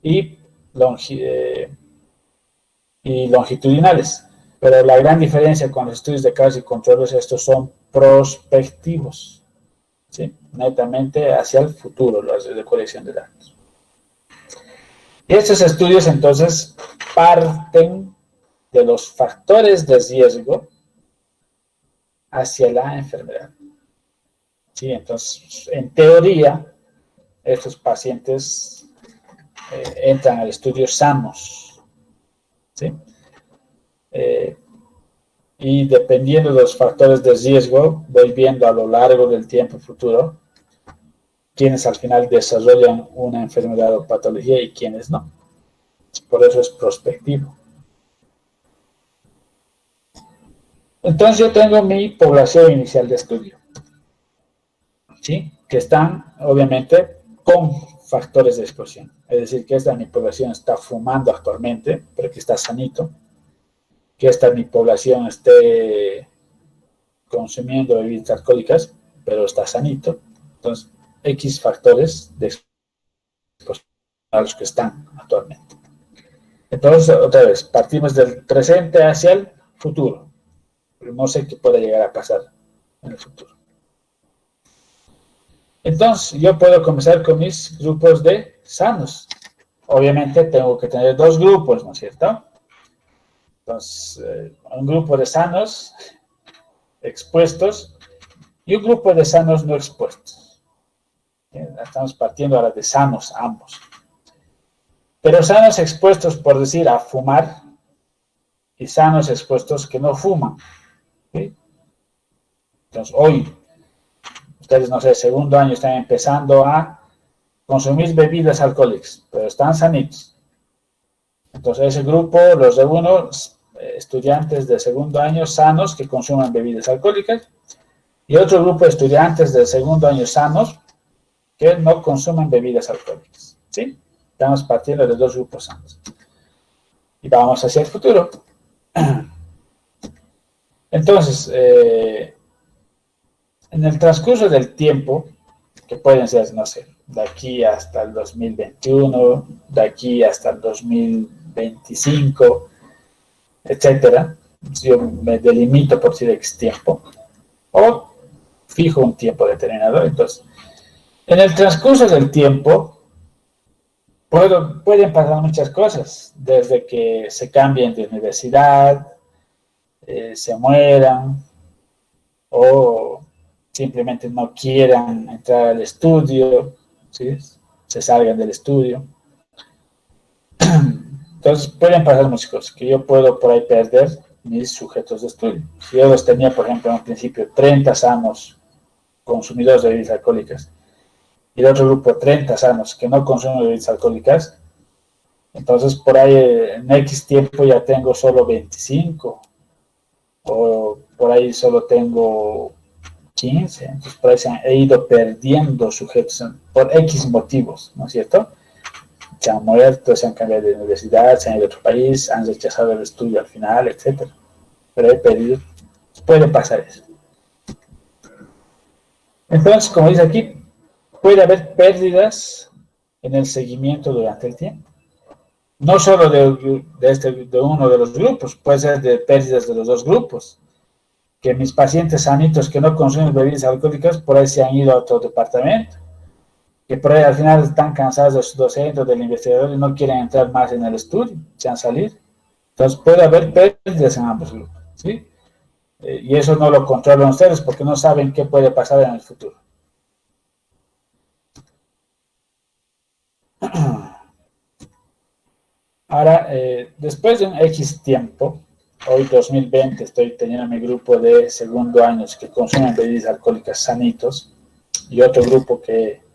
y longitudinales. Pero la gran diferencia con los estudios de casos y controles, estos son prospectivos, ¿sí? Netamente hacia el futuro, las de colección de datos. Y estos estudios entonces parten de los factores de riesgo hacia la enfermedad. ¿Sí? Entonces, en teoría, estos pacientes entran al estudio sanos, ¿sí? Y dependiendo de los factores de riesgo, voy viendo a lo largo del tiempo futuro quienes al final desarrollan una enfermedad o patología y quienes no. Por eso es prospectivo. Entonces yo tengo mi población inicial de estudio, ¿sí? Que están, obviamente, con factores de exposición. Es decir, que esta mi población está fumando actualmente, pero que está sanito. Que esta mi población esté consumiendo bebidas alcohólicas, pero está sanito. Entonces, X factores de exposición a los que están actualmente. Entonces, otra vez, partimos del presente hacia el futuro. Pero no sé qué puede llegar a pasar en el futuro. Entonces, yo puedo comenzar con mis grupos de sanos. Obviamente, tengo que tener dos grupos, ¿no es cierto? Entonces, un grupo de sanos expuestos y un grupo de sanos no expuestos. Estamos partiendo ahora de sanos ambos. Pero sanos expuestos, por decir, a fumar y sanos expuestos que no fuman. ¿Sí? Entonces, hoy, ustedes, no sé, segundo año están empezando a consumir bebidas alcohólicas, pero están sanitos. Entonces, ese grupo los reúno estudiantes de segundo año sanos que consuman bebidas alcohólicas y otro grupo de estudiantes de segundo año sanos que no consumen bebidas alcohólicas. ¿Sí? Estamos partiendo de dos grupos sanos. Y vamos hacia el futuro. Entonces, en el transcurso del tiempo, que pueden ser, no sé, de aquí hasta el 2021, de aquí hasta el 2025, etcétera, yo me delimito por si X tiempo, o fijo un tiempo determinado. Entonces, en el transcurso del tiempo, pueden pasar muchas cosas, desde que se cambien de universidad, se mueran, o simplemente no quieran entrar al estudio, ¿sí? Se salgan del estudio. Entonces pueden pasar muchas cosas, que yo puedo por ahí perder mis sujetos de estudio. Si yo los tenía, por ejemplo, en un principio 30 sanos consumidores de bebidas alcohólicas, y el otro grupo 30 sanos que no consumen bebidas alcohólicas, entonces por ahí en X tiempo ya tengo solo 25, o por ahí solo tengo 15, entonces por ahí he ido perdiendo sujetos por X motivos, ¿no es cierto? Se han muerto, se han cambiado de universidad, se han ido a otro país, han rechazado el estudio al final, etc. Pero he perdido, puede pasar eso. Entonces, como dice aquí, puede haber pérdidas en el seguimiento durante el tiempo. No solo de uno de los grupos, puede ser de pérdidas de los dos grupos. Que mis pacientes sanitos que no consumen bebidas alcohólicas por ahí se han ido a otro departamento, que por ahí al final están cansados de su docente o del investigador y no quieren entrar más en el estudio, se han salido. Entonces puede haber pérdidas en ambos grupos, ¿sí? Y eso no lo controlan ustedes porque no saben qué puede pasar en el futuro. Ahora, después de un X tiempo, hoy 2020 estoy teniendo mi grupo de segundo años que consumen bebidas alcohólicas sanitos y otro grupo que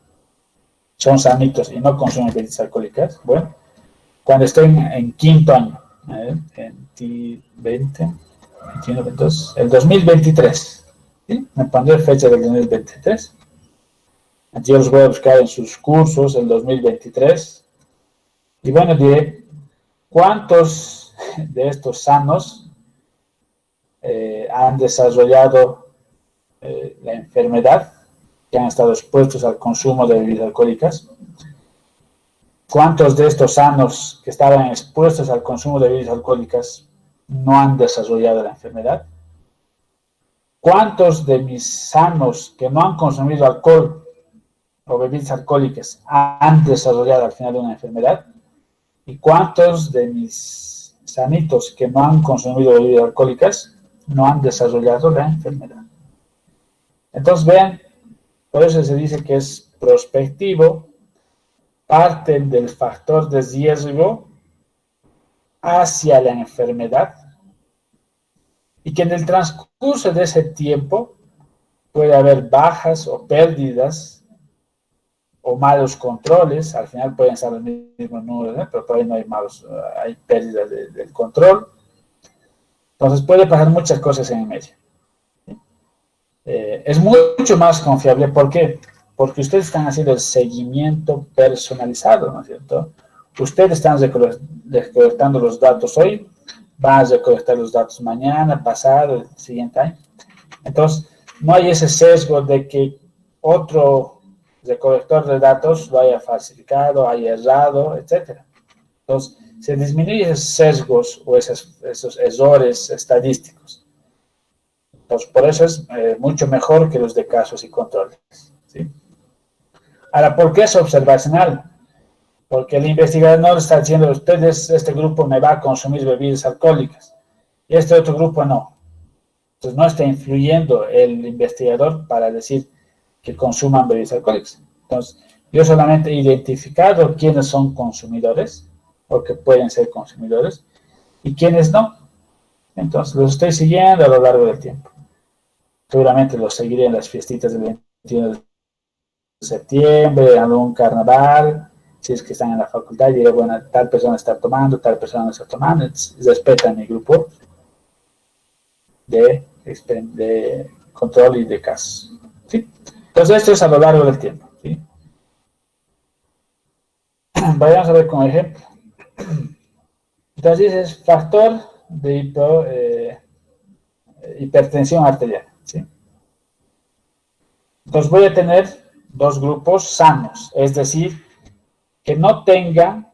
son sanitos y no consumen bebidas alcohólicas. Bueno, cuando estoy en quinto año, en 2020, 21, 22, el 2023, ¿sí? Me pondré fecha del 2023. Yo los voy a buscar en sus cursos el 2023 y bueno, diré cuántos de estos sanos han desarrollado la enfermedad, que han estado expuestos al consumo de bebidas alcohólicas. ¿Cuántos de estos sanos que estaban expuestos al consumo de bebidas alcohólicas no han desarrollado la enfermedad? ¿Cuántos de mis sanos que no han consumido alcohol o bebidas alcohólicas han desarrollado al final una enfermedad? ¿Y cuántos de mis sanitos que no han consumido bebidas alcohólicas no han desarrollado la enfermedad? Entonces vean, por eso se dice que es prospectivo, parten del factor de riesgo hacia la enfermedad y que en el transcurso de ese tiempo puede haber bajas o pérdidas o malos controles, al final pueden ser los mismos números, ¿no? Pero por ahí no hay malos, hay pérdida del control. Entonces puede pasar muchas cosas en el medio. Es mucho más confiable, ¿por qué? Porque ustedes están haciendo el seguimiento personalizado, ¿no es cierto? Ustedes están recolectando los datos hoy, van a recolectar los datos mañana, pasado, el siguiente año. Entonces, no hay ese sesgo de que otro recolector de datos lo haya falsificado, haya errado, etc. Entonces, se disminuyen esos sesgos o esos errores estadísticos. Entonces, por eso es mucho mejor que los de casos y controles, ¿sí? Ahora, ¿por qué es observacional? Porque el investigador no está diciendo, ustedes, este grupo me va a consumir bebidas alcohólicas, y este otro grupo no. Entonces, no está influyendo el investigador para decir que consuman bebidas alcohólicas. Entonces, yo solamente he identificado quiénes son consumidores, o que pueden ser consumidores, y quiénes no. Entonces, los estoy siguiendo a lo largo del tiempo. Seguramente los seguiré en las fiestitas del 21 de septiembre, en algún carnaval, si es que están en la facultad, y diré, bueno, tal persona está tomando, tal persona no está tomando, respetan mi grupo de control y de casos, ¿sí? Entonces, esto es a lo largo del tiempo, ¿sí? Vayamos a ver con ejemplo. Entonces, es factor de hipertensión arterial, ¿sí? Entonces, voy a tener dos grupos sanos, es decir, que no tengan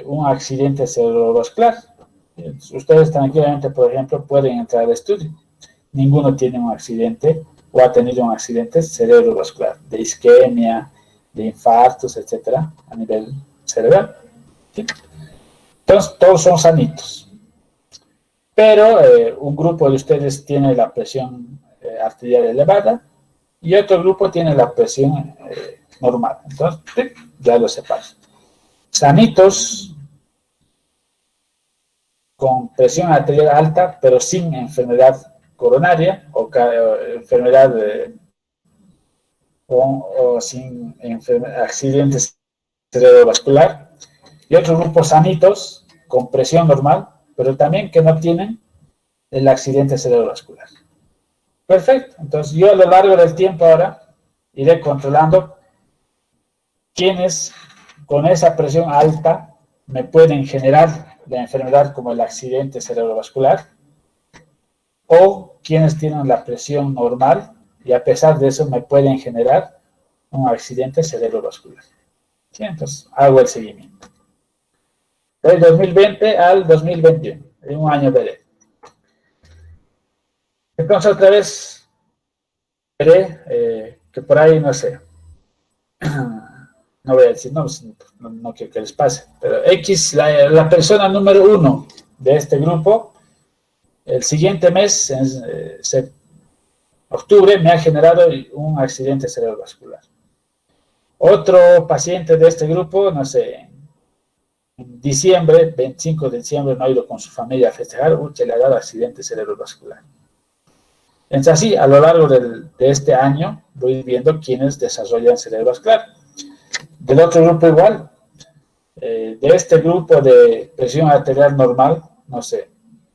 un accidente cerebrovascular. Ustedes tranquilamente, por ejemplo, pueden entrar al estudio. Ninguno tiene un accidente o ha tenido un accidente cerebrovascular, de isquemia, de infartos, etcétera, a nivel cerebral, ¿sí? Entonces, todos son sanitos. Pero un grupo de ustedes tiene la presión arterial elevada y otro grupo tiene la presión normal. Entonces, ya lo separo. Sanitos con presión arterial alta, pero sin enfermedad coronaria o enfermedad o sin accidentes cerebrovascular, y otros grupos sanitos con presión normal, pero también que no tienen el accidente cerebrovascular. Perfecto. Entonces, yo a lo largo del tiempo ahora iré controlando quiénes con esa presión alta me pueden generar la enfermedad como el accidente cerebrovascular, o quienes tienen la presión normal y a pesar de eso me pueden generar un accidente cerebrovascular. ¿Sí? Entonces, hago el seguimiento. Del 2020 al 2021, en un año veré. Entonces, otra vez veré que por ahí, no sé, no voy a decir, no quiero que les pase, pero X, la persona número 1 de este grupo, el siguiente mes, en octubre, me ha generado un accidente cerebrovascular. Otro paciente de este grupo, no sé, en diciembre, 25 de diciembre, no ha ido con su familia a festejar, se le ha dado accidente cerebrovascular. Entonces, así, a lo largo de este año, voy viendo quiénes desarrollan cerebrovascular. Del otro grupo igual, de este grupo de presión arterial normal, no sé,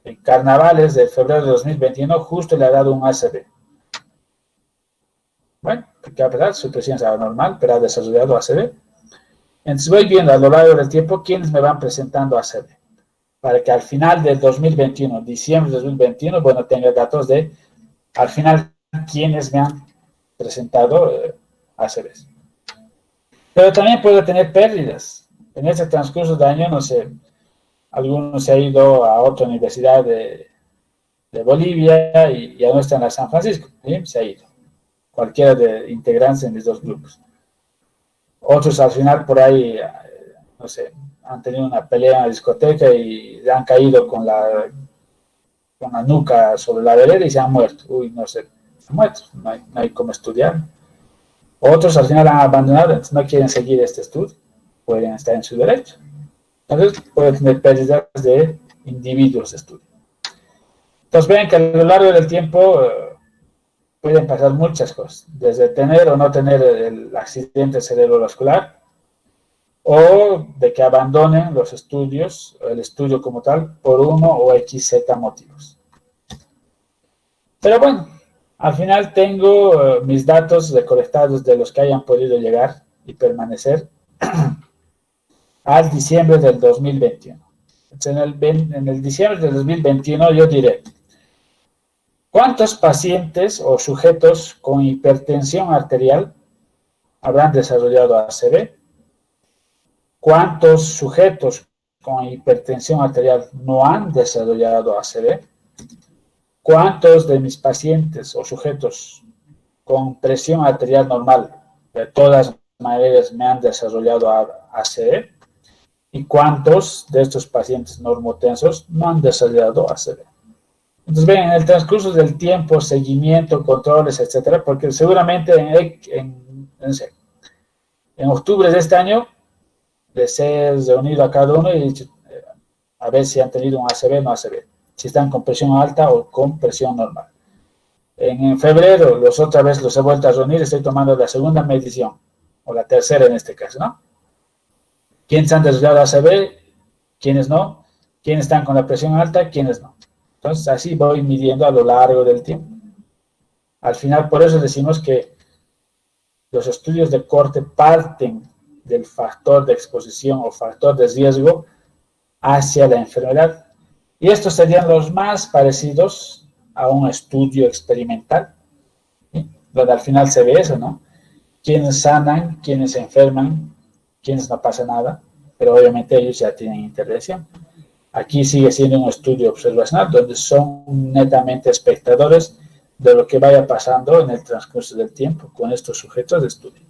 en carnavales de febrero de 2021, justo le ha dado un ACV. Bueno, porque a pesar su presión estaba normal, pero ha desarrollado ACV. Entonces voy viendo a lo largo del tiempo quiénes me van presentando ACV, para que al final del 2021, diciembre de 2021, bueno, tenga datos de, al final, quiénes me han presentado ACVs. Pero también puedo tener pérdidas. En este transcurso de año, no sé, alguno se ha ido a otra universidad de Bolivia y ya no está en la San Francisco, ¿sí? Se ha ido. Cualquiera de integrantes en los dos grupos. Otros al final por ahí, no sé, han tenido una pelea en la discoteca y han caído con la nuca sobre la vereda y se han muerto. Uy, no sé, se han muerto, no hay cómo estudiar. Otros al final han abandonado, entonces no quieren seguir este estudio, pueden estar en su derecho. Entonces pueden tener pérdidas de individuos de estudio. Entonces ven que a lo largo del tiempo pueden pasar muchas cosas, desde tener o no tener el accidente cerebrovascular, o de que abandonen los estudios, el estudio como tal, por uno o XZ motivos. Pero bueno, al final tengo mis datos recolectados de los que hayan podido llegar y permanecer al diciembre del 2021. Entonces, en el diciembre del 2021 yo diré, ¿cuántos pacientes o sujetos con hipertensión arterial habrán desarrollado ACV? ¿Cuántos sujetos con hipertensión arterial no han desarrollado ACV? ¿Cuántos de mis pacientes o sujetos con presión arterial normal de todas maneras me han desarrollado ACV? ¿Y cuántos de estos pacientes normotensos no han desarrollado ACV? Entonces, ven, en el transcurso del tiempo, seguimiento, controles, etcétera, porque seguramente en octubre de este año les he reunido a cada uno y he dicho, a ver si han tenido un ACV o no ACV, si están con presión alta o con presión normal. En febrero, otra vez los he vuelto a reunir, estoy tomando la segunda medición, o la tercera en este caso, ¿no? ¿Quiénes han desarrollado ACV? ¿Quiénes no? ¿Quiénes están con la presión alta? ¿Quiénes no? Entonces, así voy midiendo a lo largo del tiempo. Al final, por eso decimos que los estudios de corte parten del factor de exposición o factor de riesgo hacia la enfermedad. Y estos serían los más parecidos a un estudio experimental, ¿sí? Donde al final se ve eso, ¿no? Quienes sanan, quienes se enferman, quienes no pasa nada, pero obviamente ellos ya tienen intervención. Aquí sigue siendo un estudio observacional donde son netamente espectadores de lo que vaya pasando en el transcurso del tiempo con estos sujetos de estudio.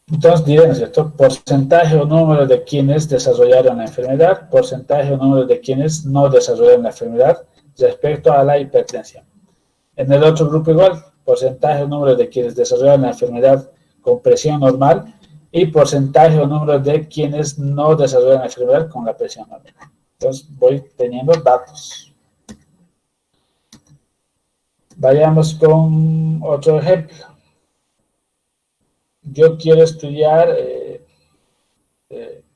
Entonces diré, ¿no es cierto?, porcentaje o número de quienes desarrollaron la enfermedad, porcentaje o número de quienes no desarrollaron la enfermedad respecto a la hipertensión. En el otro grupo igual, porcentaje o número de quienes desarrollaron la enfermedad con presión normal y porcentaje o número de quienes no desarrollan la enfermedad con la presión normal. Entonces voy teniendo datos. Vayamos con otro ejemplo. Yo quiero estudiar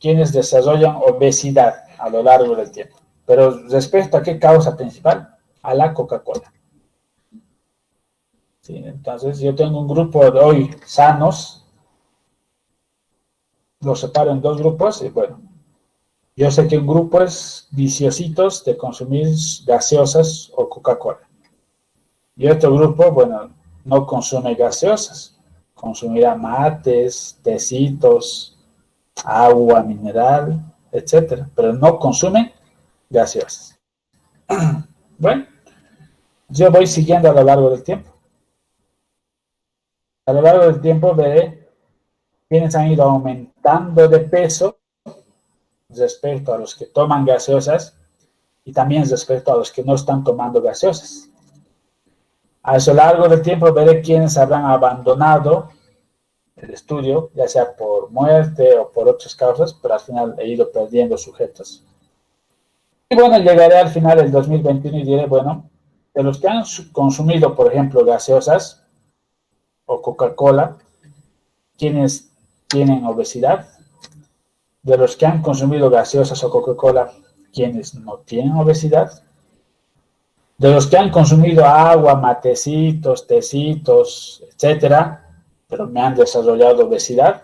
quienes desarrollan obesidad a lo largo del tiempo. Pero respecto a qué causa principal, a la Coca-Cola. Sí, entonces yo tengo un grupo de hoy sanos, los separo en dos grupos y bueno, yo sé que un grupo es viciositos de consumir gaseosas o Coca-Cola. Y otro grupo, bueno, no consume gaseosas, consumirá mates, tecitos, agua mineral, etcétera, pero no consumen gaseosas. Bueno, yo voy siguiendo a lo largo del tiempo. A lo largo del tiempo veré quienes han ido aumentando de peso respecto a los que toman gaseosas y también respecto a los que no están tomando gaseosas. A lo largo del tiempo veré quienes habrán abandonado el estudio, ya sea por muerte o por otras causas, pero al final he ido perdiendo sujetos. Y bueno, llegaré al final del 2021 y diré, bueno, de los que han consumido, por ejemplo, gaseosas o Coca-Cola, quienes tienen obesidad, de los que han consumido gaseosas o Coca-Cola, quienes no tienen obesidad, de los que han consumido agua, matecitos, tecitos, etcétera, pero me han desarrollado obesidad,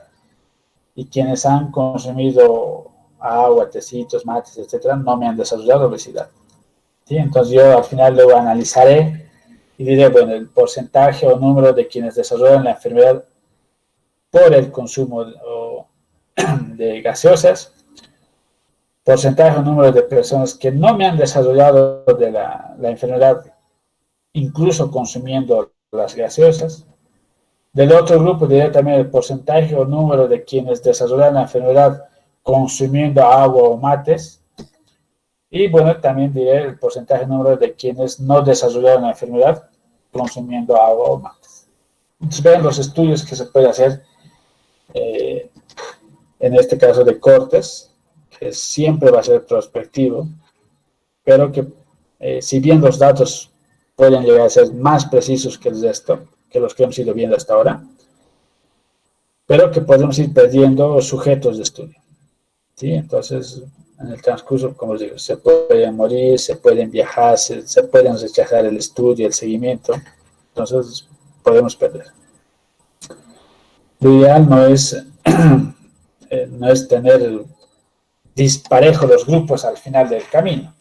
y quienes han consumido agua, tecitos, mates, etcétera, no me han desarrollado obesidad. ¿Sí? Entonces yo al final luego analizaré y diré, bueno, el porcentaje o número de quienes desarrollan la enfermedad por el consumo de gaseosas, porcentaje o número de personas que no me han desarrollado de la enfermedad, incluso consumiendo las gaseosas. Del otro grupo diré también el porcentaje o número de quienes desarrollan la enfermedad consumiendo agua o mates. Y bueno, también diré el porcentaje o número de quienes no desarrollaron la enfermedad consumiendo agua o mates. Entonces vean los estudios que se puede hacer en este caso de cortes, que siempre va a ser prospectivo, pero que si bien los datos pueden llegar a ser más precisos que el resto, que los que hemos ido viendo hasta ahora, pero que podemos ir perdiendo sujetos de estudio. ¿Sí? Entonces, en el transcurso, como os digo, se pueden morir, se pueden viajar, se pueden rechazar el estudio, el seguimiento, entonces podemos perder. Lo ideal no es tener disparejo los grupos al final del camino.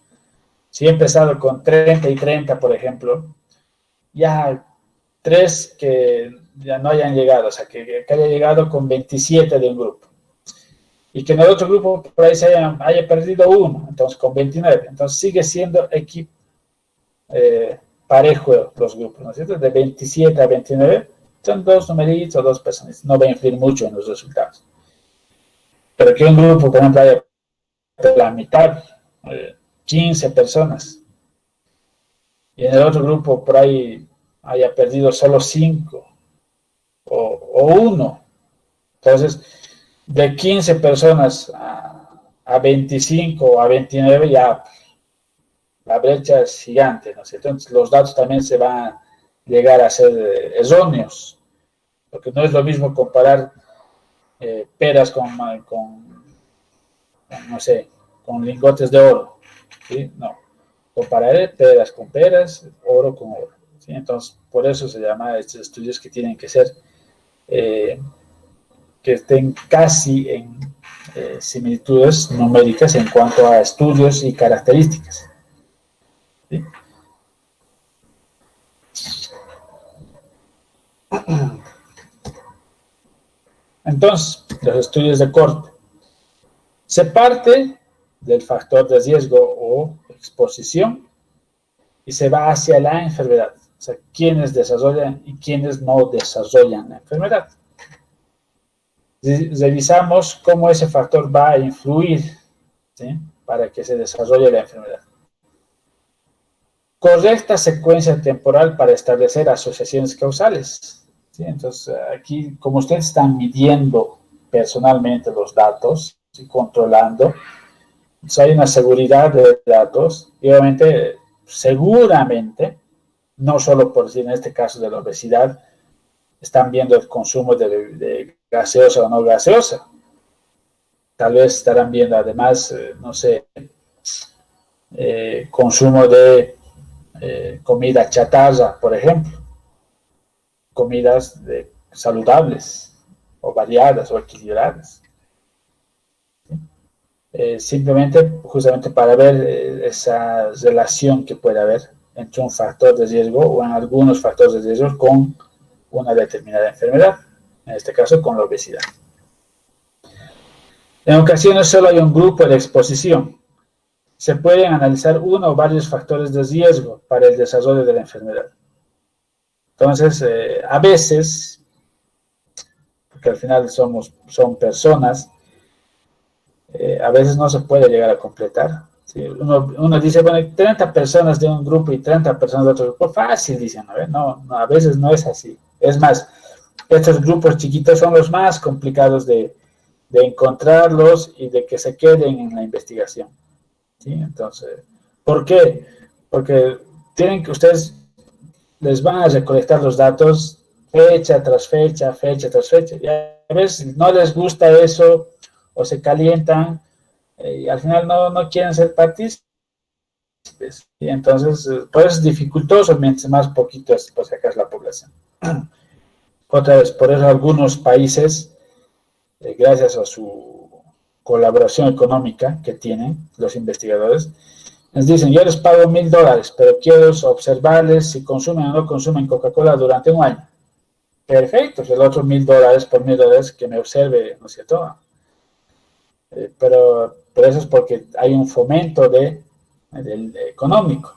Si he empezado con 30 y 30, por ejemplo, ya 3 que ya no hayan llegado, o sea, que haya llegado con 27 de un grupo. Y que en el otro grupo por ahí haya perdido 1, entonces con 29. Entonces sigue siendo parejo los grupos, ¿no es cierto? De 27 a 29 son 2 numeritos, 2 personas. No va a influir mucho en los resultados. Pero que un grupo, por ejemplo, haya la mitad, 15 personas, y en el otro grupo por ahí haya perdido solo 5 o 1. Entonces, de 15 personas a 25 o a 29 ya la brecha es gigante, ¿no es cierto? Entonces, los datos también se van a llegar a ser erróneos, porque no es lo mismo comparar peras con, no sé, con lingotes de oro, ¿sí? No, compararé peras con peras, oro con oro, ¿sí? Entonces, por eso se llama estos estudios que tienen que ser, que estén casi en similitudes numéricas en cuanto a estudios y características, ¿sí? Entonces, los estudios de corte. Se parte del factor de riesgo o exposición y se va hacia la enfermedad. O sea, quiénes desarrollan y quiénes no desarrollan la enfermedad. Revisamos cómo ese factor va a influir, ¿sí?, para que se desarrolle la enfermedad. Correcta secuencia temporal para establecer asociaciones causales, ¿sí? Entonces, aquí, como ustedes están midiendo personalmente los datos y controlando, pues hay una seguridad de datos y obviamente, seguramente, no solo por decir en este caso de la obesidad, están viendo el consumo de gaseosa o no gaseosa. Tal vez estarán viendo además, no sé, consumo de comida chatarra, por ejemplo, comidas saludables o variadas o equilibradas. Simplemente, justamente para ver esa relación que puede haber entre un factor de riesgo o en algunos factores de riesgo con una determinada enfermedad, en este caso con la obesidad. En ocasiones solo hay un grupo de exposición. Se pueden analizar uno o varios factores de riesgo para el desarrollo de la enfermedad. Entonces, a veces, porque al final son personas, a veces no se puede llegar a completar. ¿Sí? Uno dice, bueno, 30 personas de un grupo y 30 personas de otro grupo, fácil, dicen, ¿no? No, a veces no es así. Es más, estos grupos chiquitos son los más complicados de encontrarlos y de que se queden en la investigación. ¿Sí? Entonces, ¿por qué? Porque ustedes les van a recolectar los datos fecha tras fecha, fecha tras fecha. Y a veces no les gusta eso o se calientan y al final no quieren ser partícipes. Y entonces, pues es dificultoso mientras más poquito es, pues acá es la población. Otra vez, por eso algunos países, gracias a su colaboración económica que tienen los investigadores, les dicen, yo les pago $1,000, pero quiero observarles si consumen o no consumen Coca-Cola durante un año. Perfecto, el otro $1,000 por $1,000 que me observe, ¿no es cierto? Pero eso es porque hay un fomento económico.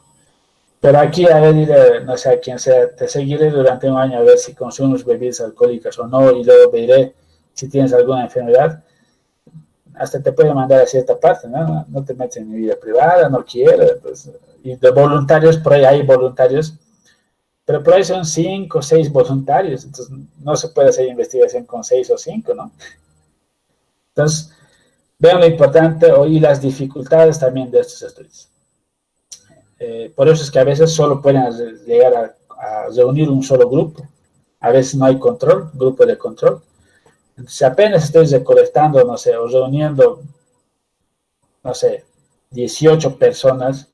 Pero aquí, a ver, no sé a quién sea, te seguiré durante un año a ver si consumes bebidas alcohólicas o no, y luego veré si tienes alguna enfermedad. Hasta te puede mandar a cierta parte, ¿no? No te metes en mi vida privada, no quiero. Pues, y de voluntarios, por ahí hay voluntarios, pero por ahí son 5 o 6 voluntarios, entonces no se puede hacer investigación con 6 o 5, ¿no? Entonces, vean lo importante y las dificultades también de estos estudios. Por eso es que a veces solo pueden llegar a reunir un solo grupo. A veces no hay control, grupo de control. Si apenas estoy recolectando, no sé, o reuniendo, no sé, 18 personas,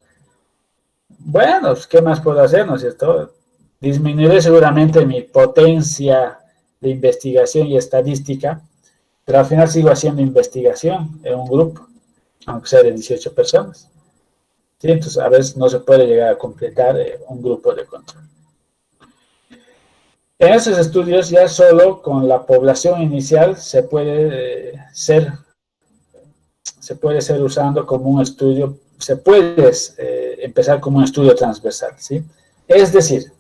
bueno, ¿qué más puedo hacer, no es cierto? Disminuiré seguramente mi potencia de investigación y estadística, pero al final sigo haciendo investigación en un grupo, aunque sea de 18 personas. ¿Sí? Entonces, a veces no se puede llegar a completar un grupo de control. En esos estudios, ya solo con la población inicial se puede ser usando como un estudio, se puede empezar como un estudio transversal, ¿sí? Es decir,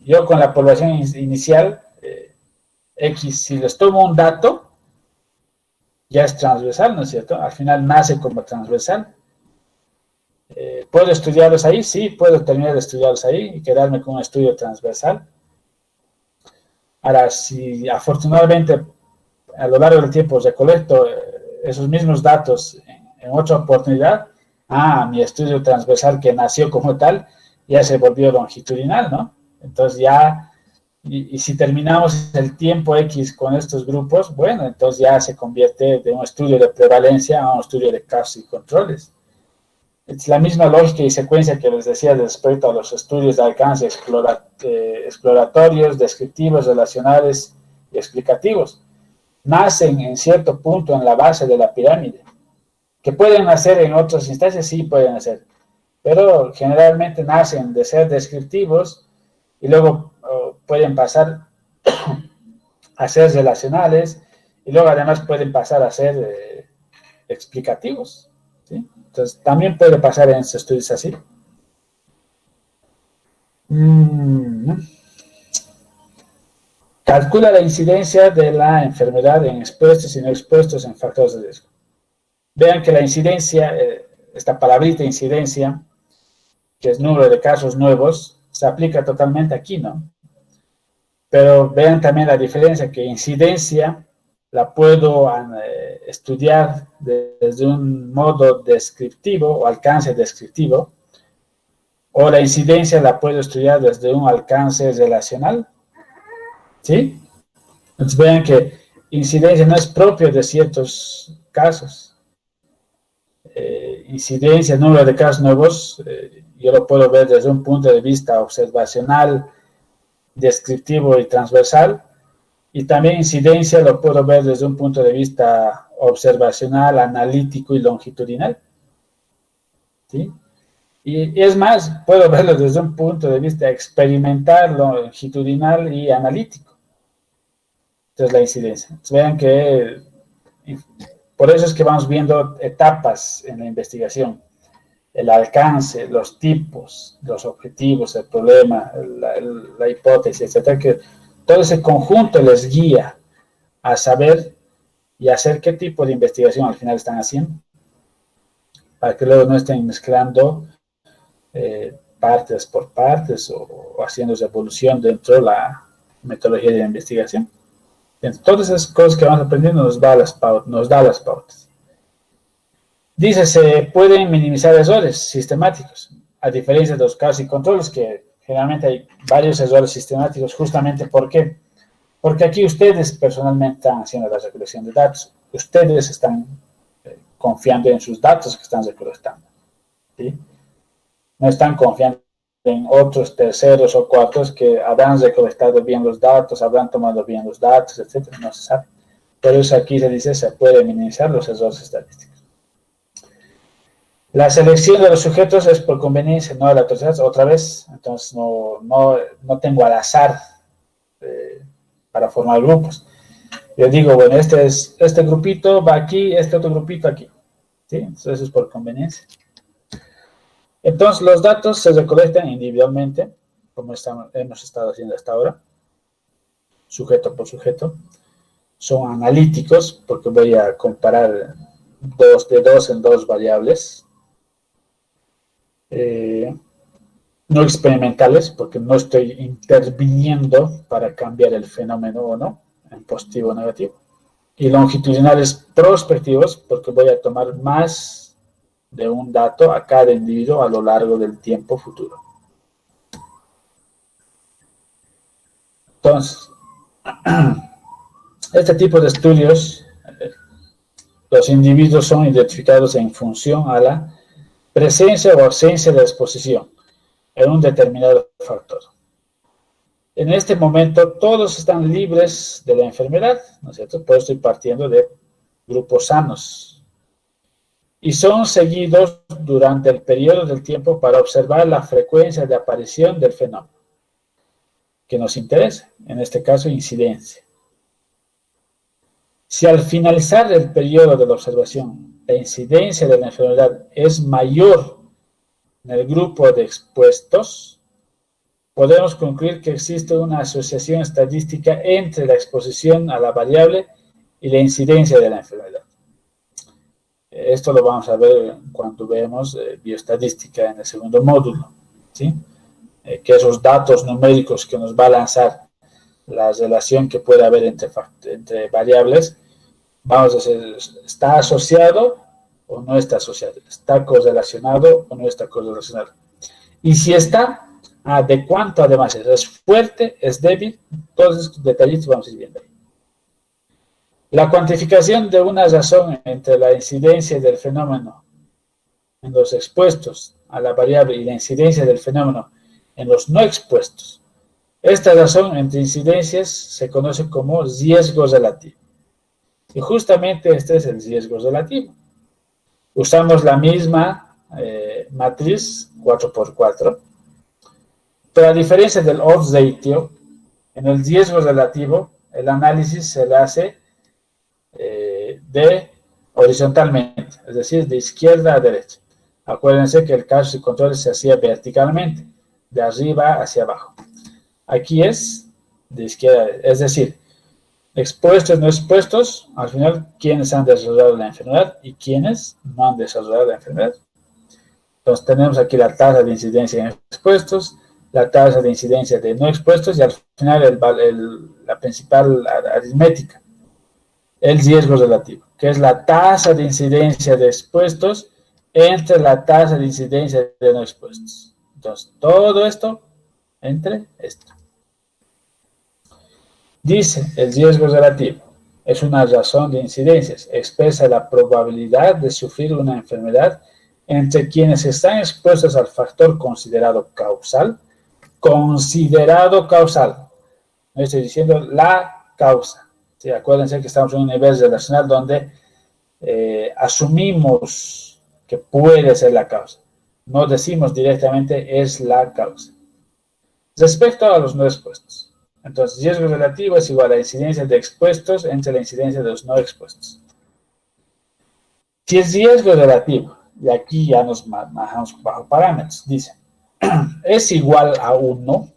yo con la población inicial, X, si les tomo un dato, ya es transversal, ¿no es cierto? Al final nace como transversal. ¿Puedo estudiarlos ahí? Sí, puedo terminar de estudiarlos ahí y quedarme con un estudio transversal. Ahora, si afortunadamente a lo largo del tiempo recolecto esos mismos datos en otra oportunidad, mi estudio transversal que nació como tal, ya se volvió longitudinal, ¿no? Entonces ya, y si terminamos el tiempo X con estos grupos, bueno, entonces ya se convierte de un estudio de prevalencia a un estudio de casos y controles. Es la misma lógica y secuencia que les decía respecto a los estudios de alcance exploratorios, descriptivos, relacionales y explicativos. Nacen en cierto punto en la base de la pirámide. ¿Que pueden nacer en otras instancias? Sí, pueden nacer. Pero generalmente nacen de ser descriptivos y luego pueden pasar a ser relacionales y luego además pueden pasar a ser explicativos. ¿Sí? Entonces, también puede pasar en estos estudios así. Calcula la incidencia de la enfermedad en expuestos y no expuestos en factores de riesgo. Vean que la incidencia, esta palabrita incidencia, que es número de casos nuevos, se aplica totalmente aquí, ¿no? Pero vean también la diferencia, que incidencia la puedo estudiar desde un modo descriptivo o alcance descriptivo, o la incidencia la puedo estudiar desde un alcance relacional, ¿sí? Entonces vean que incidencia no es propio de ciertos casos. Incidencia, número de casos nuevos, yo lo puedo ver desde un punto de vista observacional, descriptivo y transversal, y también incidencia lo puedo ver desde un punto de vista observacional, analítico y longitudinal. ¿Sí? Y es más, puedo verlo desde un punto de vista experimental, longitudinal y analítico. Entonces la incidencia. Entonces, vean que por eso es que vamos viendo etapas en la investigación. El alcance, los tipos, los objetivos, el problema, la hipótesis, etcétera, que todo ese conjunto les guía a saber y hacer qué tipo de investigación al final están haciendo, para que luego no estén mezclando partes por partes o haciendo evolución dentro de la metodología de la investigación. Entonces, todas esas cosas que vamos aprendiendo nos da las pautas. Dice, se pueden minimizar errores sistemáticos, a diferencia de los casos y controles, que generalmente hay varios errores sistemáticos, justamente ¿por qué? Porque aquí ustedes personalmente están haciendo la recolección de datos, ustedes están confiando en sus datos que están recolectando, ¿sí? No están confiando en otros terceros o cuartos que habrán recolectado bien los datos, habrán tomado bien los datos, etcétera, no se sabe. Por eso aquí se dice, se puede minimizar los errores estadísticos. La selección de los sujetos es por conveniencia, no aleatoriedad, otra vez, entonces no tengo al azar para formar grupos. Yo digo, bueno, este grupito va aquí, este otro grupito aquí, ¿sí? Entonces eso es por conveniencia. Entonces los datos se recolectan individualmente, como hemos estado haciendo hasta ahora, sujeto por sujeto. Son analíticos, porque voy a comparar de dos en dos variables. No experimentales, porque no estoy interviniendo para cambiar el fenómeno o no, en positivo o negativo. Y longitudinales prospectivos, porque voy a tomar más de un dato a cada individuo a lo largo del tiempo futuro. Entonces, este tipo de estudios, los individuos son identificados en función a la presencia o ausencia de exposición en un determinado factor. En este momento todos están libres de la enfermedad, ¿no es cierto? Pues estoy partiendo de grupos sanos. Y son seguidos durante el periodo del tiempo para observar la frecuencia de aparición del fenómeno que nos interesa, en este caso incidencia. Si al finalizar el periodo de la observación la incidencia de la enfermedad es mayor en el grupo de expuestos, podemos concluir que existe una asociación estadística entre la exposición a la variable y la incidencia de la enfermedad. Esto lo vamos a ver cuando vemos bioestadística en el segundo módulo, ¿sí? Que esos datos numéricos que nos va a lanzar la relación que puede haber entre variables, vamos a decir, ¿está asociado o no está asociado? ¿Está correlacionado o no está correlacionado? Y si está, ¿de cuánto además es? ¿Es fuerte? ¿Es débil? Todos esos detallitos vamos a ir viendo ahí. La cuantificación de una razón entre la incidencia del fenómeno en los expuestos a la variable y la incidencia del fenómeno en los no expuestos. Esta razón entre incidencias se conoce como riesgo relativo. Y justamente este es el riesgo relativo. Usamos la misma matriz 4x4, pero a diferencia del odds ratio, en el riesgo relativo, el análisis se le hace horizontalmente, es decir, de izquierda a derecha. Acuérdense que el caso de control se hacía verticalmente, de arriba hacia abajo. Aquí es de izquierda a derecha, es decir, expuestos, no expuestos, al final, ¿quiénes han desarrollado la enfermedad y quiénes no han desarrollado la enfermedad? Entonces, tenemos aquí la tasa de incidencia en expuestos, la tasa de incidencia de no expuestos y al final la principal aritmética, el riesgo relativo, que es la tasa de incidencia de expuestos entre la tasa de incidencia de no expuestos. Entonces, todo esto entre esto. Dice, el riesgo relativo es una razón de incidencias, expresa la probabilidad de sufrir una enfermedad entre quienes están expuestos al factor considerado causal, no estoy diciendo la causa. ¿Sí? Acuérdense que estamos en un nivel relacional donde asumimos que puede ser la causa. No decimos directamente es la causa. Respecto a los no expuestos. Entonces, riesgo relativo es igual a la incidencia de expuestos entre la incidencia de los no expuestos. Si el riesgo relativo, y aquí ya nos manejamos bajo parámetros, dice, es igual a 1,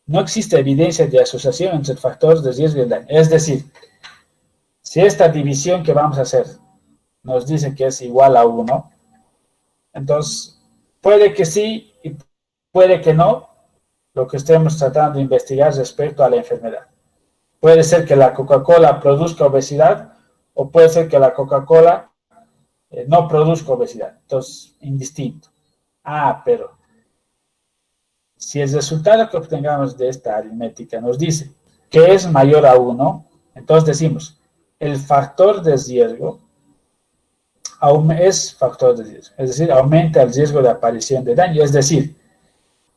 no existe evidencia de asociación entre factores de riesgo y el daño. Es decir, si esta división que vamos a hacer nos dice que es igual a 1, entonces puede que sí y puede que no lo que estemos tratando de investigar respecto a la enfermedad. Puede ser que la Coca-Cola produzca obesidad o puede ser que la Coca-Cola no produzca obesidad. Entonces, indistinto. Pero si el resultado que obtengamos de esta aritmética nos dice que es mayor a 1, entonces decimos, el factor de riesgo es factor de riesgo, es decir, aumenta el riesgo de aparición de daño. Es decir,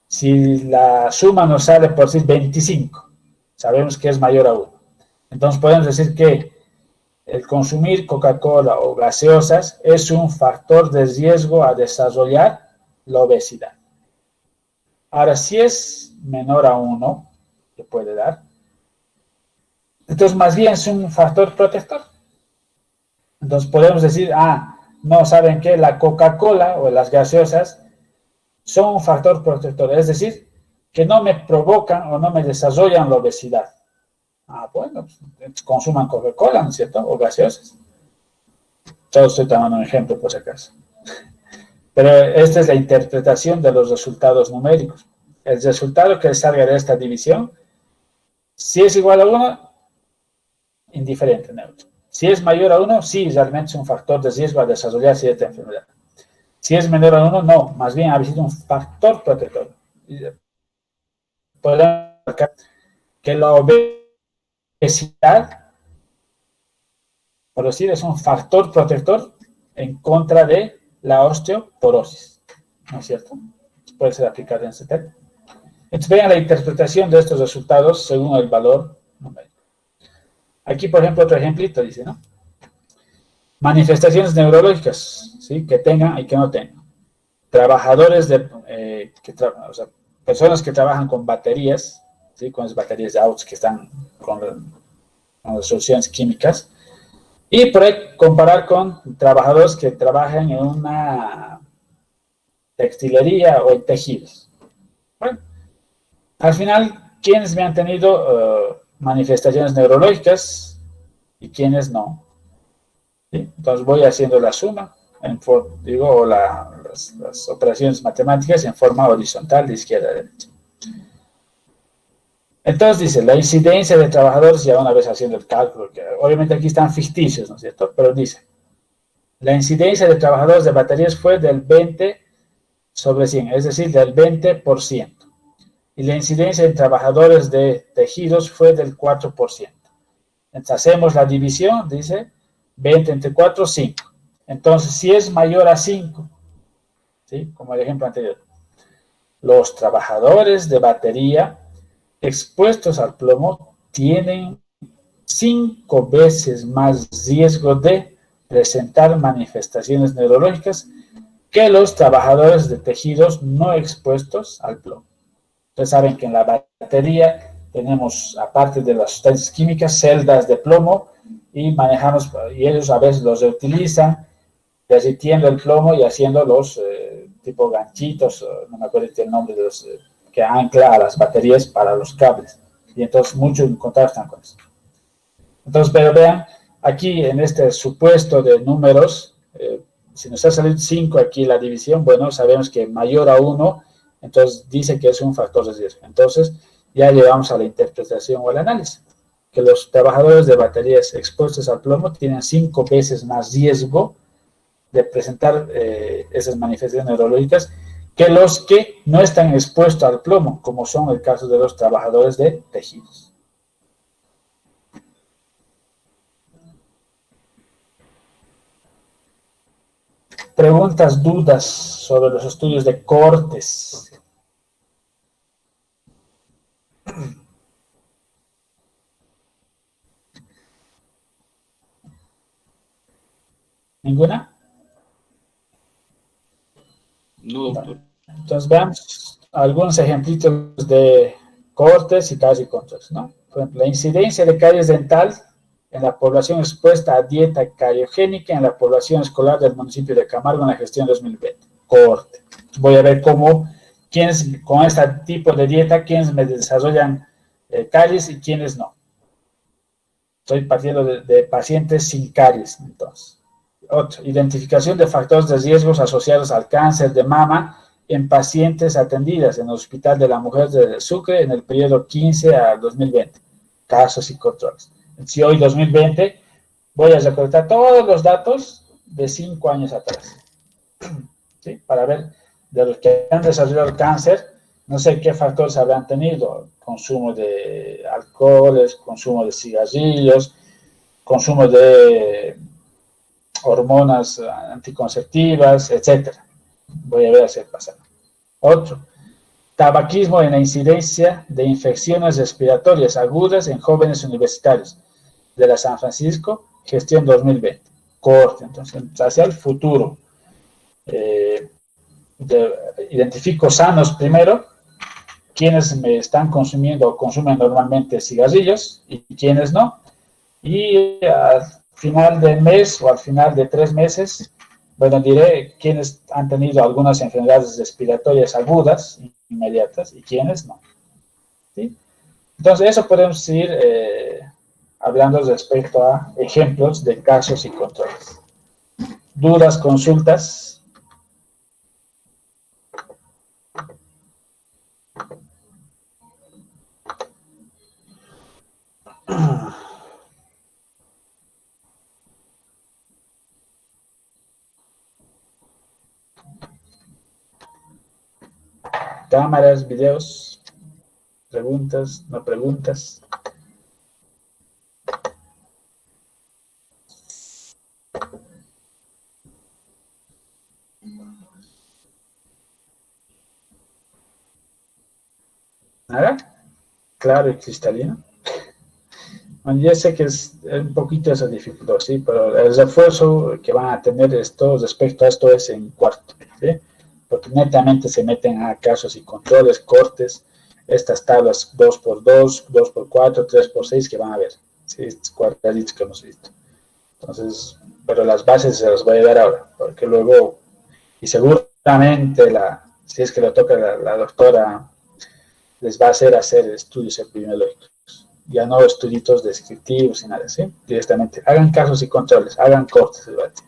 si la suma nos sale por decir 25, sabemos que es mayor a 1. Entonces podemos decir que el consumir Coca-Cola o gaseosas es un factor de riesgo a desarrollar la obesidad. Ahora, si es menor a 1, que puede dar, entonces más bien es un factor protector. Entonces podemos decir, no, ¿saben qué? La Coca-Cola o las gaseosas son un factor protector, es decir, que no me provocan o no me desarrollan la obesidad. Bueno, pues, consuman Coca-Cola, ¿no es cierto? O gaseosas. Solo estoy tomando un ejemplo por si acaso. Pero esta es la interpretación de los resultados numéricos. El resultado que salga de esta división, si es igual a 1, indiferente, neutro. Si es mayor a 1, sí, realmente es un factor de riesgo a desarrollar cierta enfermedad. Si es menor a 1, no, más bien ha sido un factor protector. Podemos marcar que la obesidad, por decir, es un factor protector en contra de la osteoporosis, ¿no es cierto? Puede ser aplicado en este tema. Entonces vean la interpretación de estos resultados según el valor numérico. Aquí, por ejemplo, otro ejemplito dice, ¿no? Manifestaciones neurológicas, ¿sí? Que tengan y que no tengan. Trabajadores o sea, personas que trabajan con baterías, ¿sí? Con las baterías de autos que están con las soluciones químicas. Y por ahí comparar con trabajadores que trabajan en una textilería o en tejidos. Bueno, al final, ¿quiénes me han tenido manifestaciones neurológicas y quiénes no? ¿Sí? Entonces voy haciendo la suma, las operaciones matemáticas en forma horizontal de izquierda a derecha. Entonces dice, la incidencia de trabajadores, ya una vez haciendo el cálculo, que obviamente aquí están ficticios, ¿no es cierto? Pero dice, la incidencia de trabajadores de baterías fue del 20 sobre 100, es decir, del 20%. Y la incidencia de trabajadores de tejidos fue del 4%. Entonces hacemos la división, dice, 20 entre 4, 5. Entonces, si es mayor a 5, ¿sí? Como el ejemplo anterior, los trabajadores de batería expuestos al plomo tienen 5 veces más riesgo de presentar manifestaciones neurológicas que los trabajadores de tejidos no expuestos al plomo. Ustedes saben que en la batería tenemos, aparte de las sustancias químicas, celdas de plomo y manejamos, y ellos a veces los reutilizan, derritiendo el plomo y haciendo los tipo ganchitos, no me acuerdo el nombre de los que ancla a las baterías para los cables. Y entonces muchos contrastan con eso. Entonces, pero vean, aquí en este supuesto de números, si nos ha salido 5 aquí la división, bueno, sabemos que mayor a 1, entonces dice que es un factor de riesgo. Entonces, ya llegamos a la interpretación o al análisis, que los trabajadores de baterías expuestos al plomo tienen 5 veces más riesgo de presentar esas manifestaciones neurológicas que los que no están expuestos al plomo, como son el caso de los trabajadores de tejidos. Preguntas, dudas sobre los estudios de Cortes. ¿Ninguna? No, doctor. Entonces veamos algunos ejemplitos de Cortes y casos y contras, ¿no? Por ejemplo, la incidencia de caries dental en la población expuesta a dieta cariogénica en la población escolar del municipio de Camargo en la gestión 2020. Corte. Voy a ver quiénes con este tipo de dieta, quiénes me desarrollan caries y quiénes no. Estoy partiendo de pacientes sin caries, entonces. Otro, identificación de factores de riesgos asociados al cáncer de mama en pacientes atendidas en el Hospital de la Mujer de Sucre en el periodo 15 a 2020. Casos y controles. Si hoy 2020 voy a recolectar todos los datos de 5 años atrás, ¿sí? Para ver de los que han desarrollado cáncer, no sé qué factores habrán tenido, consumo de alcoholes, consumo de cigarrillos, consumo de hormonas anticonceptivas, etc. Voy a ver hacia el pasado. Otro, tabaquismo en la incidencia de infecciones respiratorias agudas en jóvenes universitarios de la San Francisco, gestión 2020. Corte, entonces, hacia el futuro. Identifico sanos primero, quienes me están consumiendo o consumen normalmente cigarrillos y quienes no. Y al final del mes o al final de 3 meses, bueno, diré quiénes han tenido algunas enfermedades respiratorias agudas, inmediatas, y quiénes no. ¿Sí? Entonces, eso podemos ir hablando respecto a ejemplos de casos y controles. ¿Dudas, consultas? cámaras, videos, preguntas, no preguntas. ¿Nada? Claro y cristalino. Bueno, yo sé que es un poquito esa dificultad, ¿sí? Pero el refuerzo que van a tener esto respecto a esto es en cuarto, ¿sí? Porque netamente se meten a casos y controles, cortes, estas tablas 2x2, 2x4, 3x6 que van a ver, ¿sí? Estos cuadraditos que hemos visto. Entonces, pero las bases se las voy a dar ahora, porque luego, y seguramente, si es que lo toca la doctora, les va a hacer estudios epidemiológicos. Ya no estudios descriptivos y nada, ¿sí? Directamente, hagan casos y controles, hagan cortes de debate.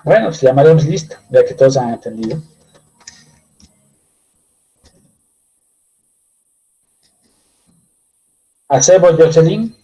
Bueno, pues llamaremos lista, ya que todos han entendido. Acebo Jocelyn.